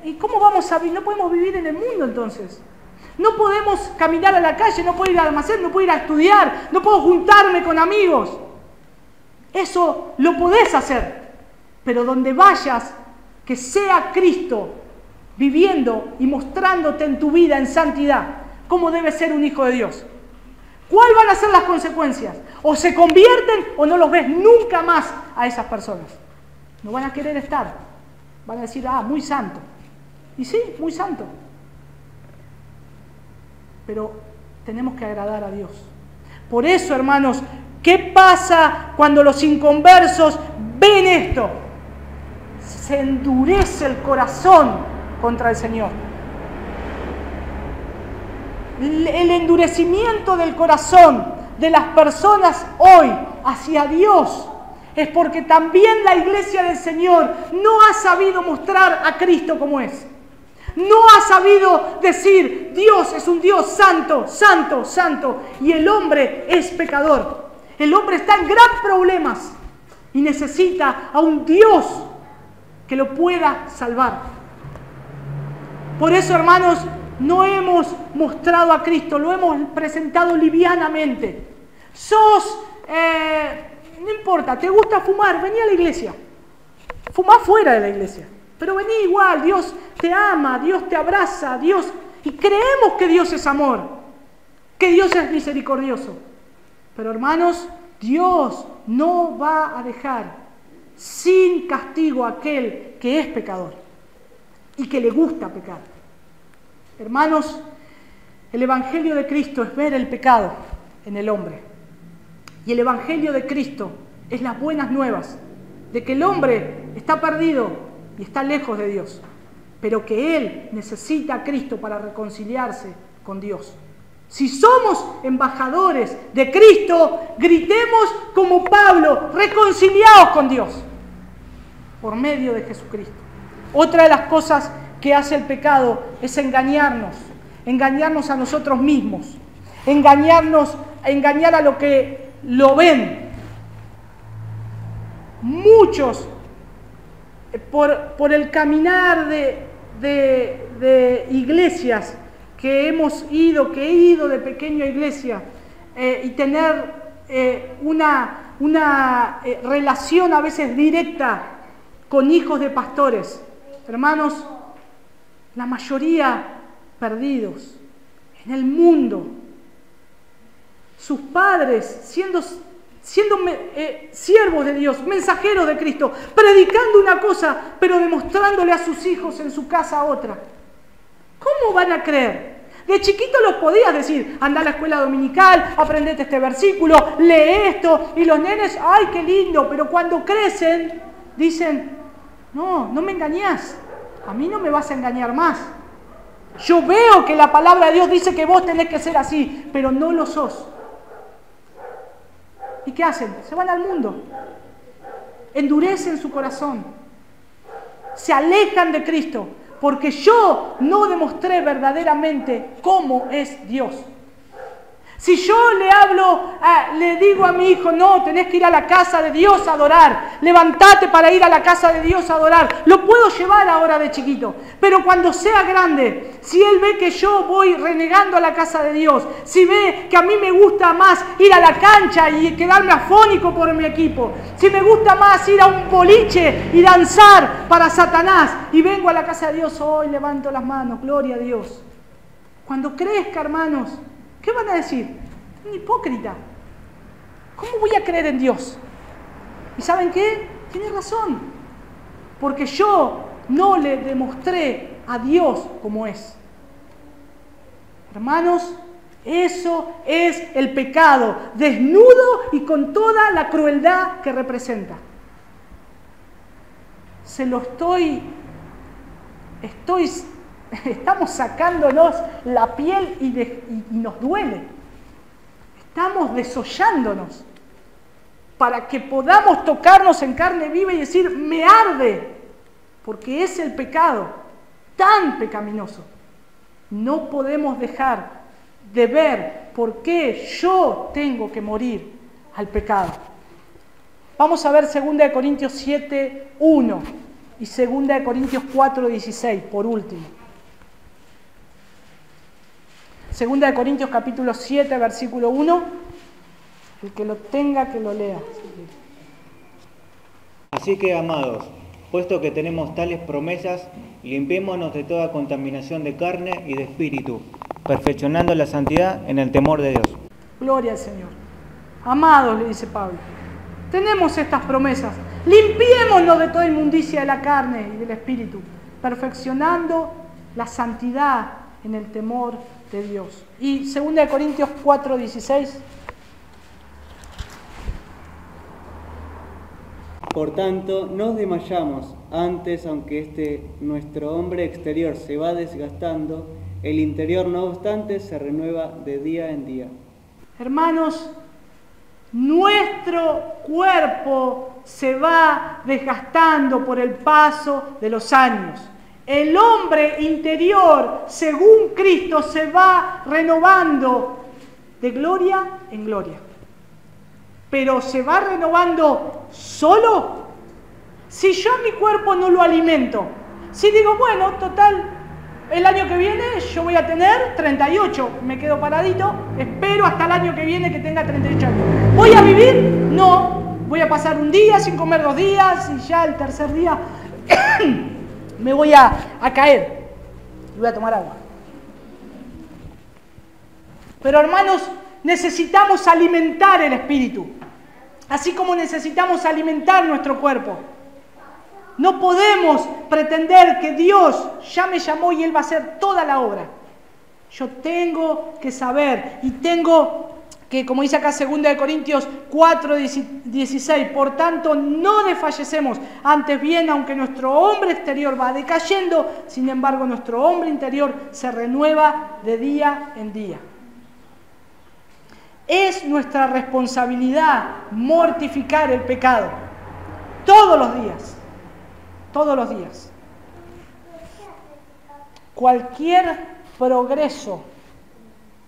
¿y cómo vamos a vivir? No podemos vivir en el mundo entonces. No podemos caminar a la calle, no puedo ir al almacén, no puedo ir a estudiar, no puedo juntarme con amigos. Eso lo podés hacer, pero donde vayas, que sea Cristo viviendo y mostrándote en tu vida en santidad, cómo debe ser un hijo de Dios. ¿Cuáles van a ser las consecuencias? O se convierten o no los ves nunca más a esas personas. No van a querer estar. Van a decir, muy santo. Y sí, muy santo. Pero tenemos que agradar a Dios. Por eso, hermanos, ¿qué pasa cuando los inconversos ven esto? Se endurece el corazón contra el Señor. El endurecimiento del corazón de las personas hoy hacia Dios es porque también la iglesia del Señor no ha sabido mostrar a Cristo como es. No ha sabido decir, Dios es un Dios santo, santo, santo, y el hombre es pecador. El hombre está en gran problemas y necesita a un Dios que lo pueda salvar. Por eso, hermanos, no hemos mostrado a Cristo, lo hemos presentado livianamente. No importa, ¿te gusta fumar? Vení a la iglesia. Fumá fuera de la iglesia. Pero vení igual, Dios te ama, Dios te abraza, Dios... Y creemos que Dios es amor, que Dios es misericordioso. Pero hermanos, Dios no va a dejar sin castigo a aquel que es pecador y que le gusta pecar. Hermanos, el Evangelio de Cristo es ver el pecado en el hombre. Y el Evangelio de Cristo es las buenas nuevas de que el hombre está perdido y está lejos de Dios, pero que él necesita a Cristo para reconciliarse con Dios. Si somos embajadores de Cristo, gritemos como Pablo, reconciliados con Dios, por medio de Jesucristo. Otra de las cosas que hace el pecado es engañarnos a nosotros mismos, engañar a lo que lo ven. Muchos, por el caminar de iglesias que he ido de pequeña iglesia y tener una relación a veces directa con hijos de pastores, hermanos, la mayoría perdidos en el mundo, sus padres siendo siervos de Dios, mensajeros de Cristo, predicando una cosa, pero demostrándole a sus hijos en su casa otra. ¿Cómo van a creer? De chiquito los podías decir, anda a la escuela dominical, aprendete este versículo, lee esto, y los nenes, ¡ay, qué lindo! Pero cuando crecen, dicen, no me engañás, a mí no me vas a engañar más. Yo veo que la palabra de Dios dice que vos tenés que ser así, pero no lo sos. ¿Y qué hacen? Se van al mundo, endurecen su corazón, se alejan de Cristo, porque yo no demostré verdaderamente cómo es Dios. Si yo le hablo, le digo a mi hijo, no, tenés que ir a la casa de Dios a adorar, levántate para ir a la casa de Dios a adorar, lo puedo llevar ahora de chiquito, pero cuando sea grande, si él ve que yo voy renegando a la casa de Dios, si ve que a mí me gusta más ir a la cancha y quedarme afónico por mi equipo, si me gusta más ir a un boliche y danzar para Satanás, y vengo a la casa de Dios, hoy levanto las manos, gloria a Dios. Cuando crezca, hermanos, ¿qué van a decir? Un hipócrita. ¿Cómo voy a creer en Dios? ¿Y saben qué? Tiene razón. Porque yo no le demostré a Dios como es. Hermanos, eso es el pecado, desnudo y con toda la crueldad que representa. Estamos sacándonos la piel y nos duele. Estamos desollándonos para que podamos tocarnos en carne viva y decir, me arde, porque es el pecado tan pecaminoso. No podemos dejar de ver por qué yo tengo que morir al pecado. Vamos a ver 2 Corintios 7, 1 y 2 Corintios 4, 16, por último. 2 Corintios capítulo 7, versículo 1. El que lo tenga, que lo lea. Así que, amados, puesto que tenemos tales promesas, limpiémonos de toda contaminación de carne y de espíritu, perfeccionando la santidad en el temor de Dios. Gloria al Señor. Amados, le dice Pablo, tenemos estas promesas. Limpiémonos de toda inmundicia de la carne y del espíritu, perfeccionando la santidad en el temor de Dios. Y 2 Corintios 4, 16. Por tanto, no desmayamos. Antes, aunque nuestro hombre exterior se va desgastando, el interior, no obstante, se renueva de día en día. Hermanos, nuestro cuerpo se va desgastando por el paso de los años. El hombre interior, según Cristo, se va renovando de gloria en gloria. Pero ¿se va renovando solo? Si yo a mi cuerpo no lo alimento, si digo, bueno, total, el año que viene yo voy a tener 38, me quedo paradito, espero hasta el año que viene que tenga 38 años. ¿Voy a vivir? No, voy a pasar un día sin comer 2 días y ya el tercer día me voy a caer y voy a tomar agua. Pero hermanos, necesitamos alimentar el espíritu, así como necesitamos alimentar nuestro cuerpo. No podemos pretender que Dios ya me llamó y Él va a hacer toda la obra. Yo tengo que saber y tengo que, como dice acá 2 Corintios 4, 16, por tanto no desfallecemos, antes bien, aunque nuestro hombre exterior va decayendo, sin embargo nuestro hombre interior se renueva de día en día. Es nuestra responsabilidad mortificar el pecado todos los días. Todos los días. Cualquier progreso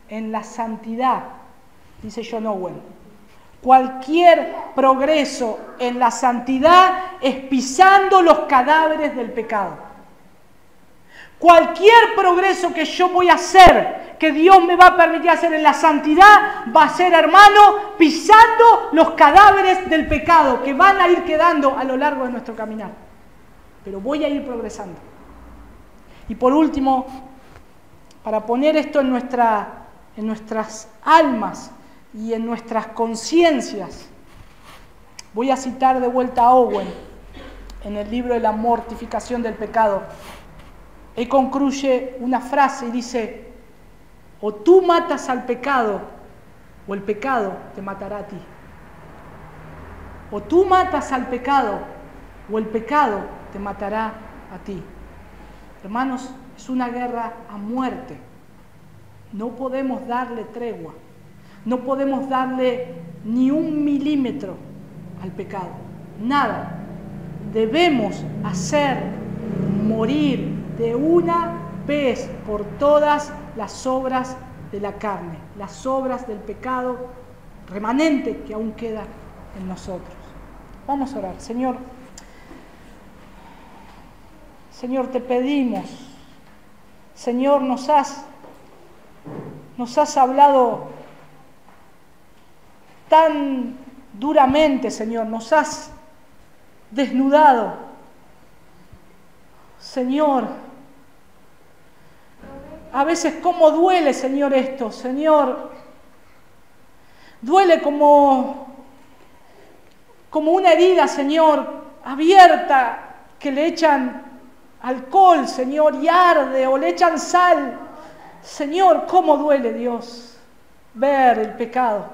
en la santidad, dice John Owen, cualquier progreso en la santidad es pisando los cadáveres del pecado. Cualquier progreso que yo voy a hacer, que Dios me va a permitir hacer en la santidad, va a ser, hermano, pisando los cadáveres del pecado que van a ir quedando a lo largo de nuestro caminar. Pero voy a ir progresando. Y por último, para poner esto en nuestras almas y en nuestras conciencias, voy a citar de vuelta a Owen en el libro de la mortificación del pecado. Él concluye una frase y dice: o tú matas al pecado, o el pecado te matará a ti. O tú matas al pecado, o el pecado te matará a ti. Hermanos, es una guerra a muerte. No podemos darle tregua. No podemos darle ni 1 milímetro al pecado. Nada. Debemos hacer morir de una vez por todas las obras de la carne, las obras del pecado remanente que aún queda en nosotros. Vamos a orar. Señor, te pedimos, Señor, nos has hablado tan duramente, Señor, nos has desnudado. Señor, a veces cómo duele, Señor, esto, Señor, duele como una herida, Señor, abierta, que le echan alcohol, Señor, y arde, o le echan sal. Señor, cómo duele, Dios, ver el pecado.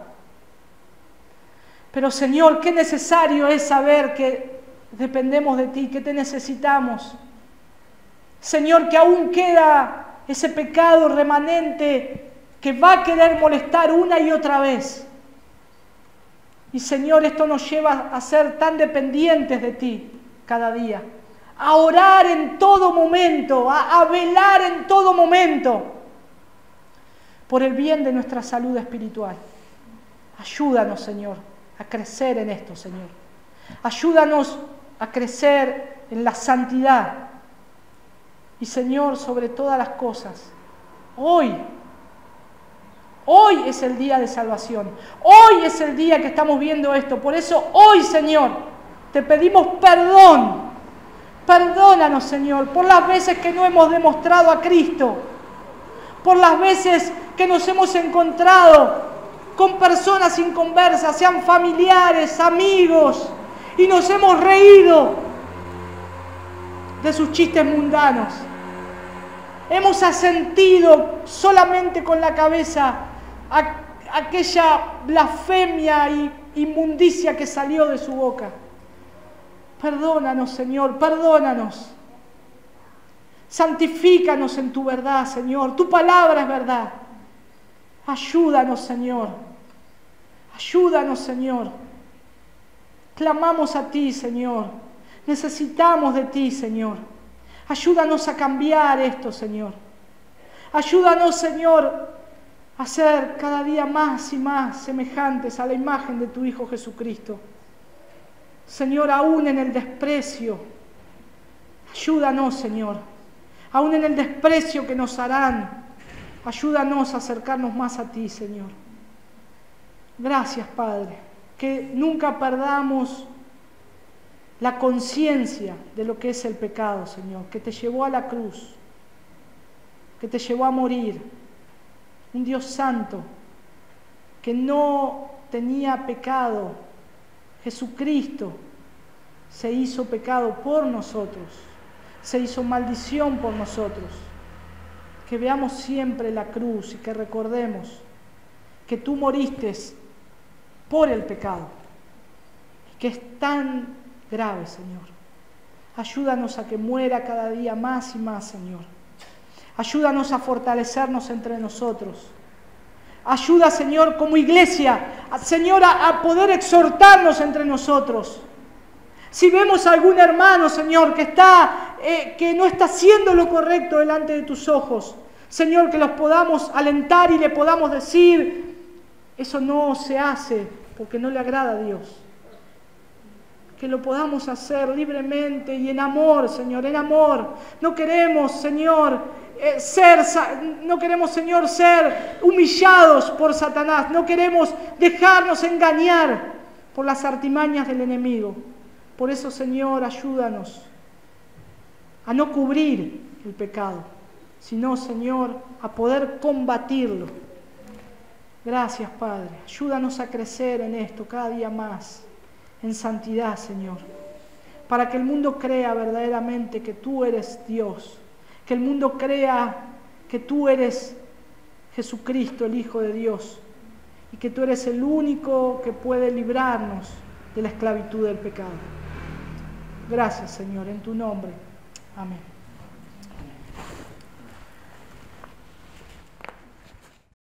Pero, Señor, qué necesario es saber que dependemos de ti, que te necesitamos. Señor, que aún queda ese pecado remanente que va a querer molestar una y otra vez. Y, Señor, esto nos lleva a ser tan dependientes de ti cada día, a orar en todo momento, a velar en todo momento por el bien de nuestra salud espiritual. Ayúdanos, Señor, a crecer en esto, Señor. Ayúdanos a crecer en la santidad. Y, Señor, sobre todas las cosas, hoy es el día de salvación. Hoy es el día que estamos viendo esto. Por eso hoy, Señor, te pedimos perdón. Perdónanos, Señor, por las veces que no hemos demostrado a Cristo, por las veces que nos hemos encontrado con personas inconversas, sean familiares, amigos, y nos hemos reído de sus chistes mundanos. Hemos asentido solamente con la cabeza a aquella blasfemia y inmundicia que salió de su boca. Perdónanos, Señor, perdónanos. Santifícanos en tu verdad, Señor. Tu palabra es verdad. Ayúdanos, Señor. Ayúdanos, Señor. Clamamos a ti, Señor. Necesitamos de ti, Señor. Ayúdanos a cambiar esto, Señor. Ayúdanos, Señor, a ser cada día más y más semejantes a la imagen de tu Hijo Jesucristo. Señor, aún en el desprecio, ayúdanos, Señor. Aún en el desprecio que nos harán, ayúdanos a acercarnos más a ti, Señor. Gracias, Padre, que nunca perdamos la conciencia de lo que es el pecado, Señor, que te llevó a la cruz, que te llevó a morir. Un Dios santo que no tenía pecado. Jesucristo se hizo pecado por nosotros, se hizo maldición por nosotros. Que veamos siempre la cruz y que recordemos que tú moriste por el pecado, que es tan grave, Señor. Ayúdanos a que muera cada día más y más, Señor. Ayúdanos a fortalecernos entre nosotros. Ayuda, Señor, como iglesia, Señor, a poder exhortarnos entre nosotros. Si vemos a algún hermano, Señor, que no está haciendo lo correcto delante de tus ojos, Señor, que los podamos alentar y le podamos decir, eso no se hace porque no le agrada a Dios. Que lo podamos hacer libremente y en amor, Señor, en amor. No queremos, Señor, ser humillados por Satanás. No queremos dejarnos engañar por las artimañas del enemigo. Por eso, Señor, ayúdanos a no cubrir el pecado, sino, Señor, a poder combatirlo. Gracias, Padre. Ayúdanos a crecer en esto cada día más, en santidad, Señor, para que el mundo crea verdaderamente que tú eres Dios, que el mundo crea que tú eres Jesucristo, el Hijo de Dios, y que tú eres el único que puede librarnos de la esclavitud del pecado. Gracias, Señor, en tu nombre. Amén.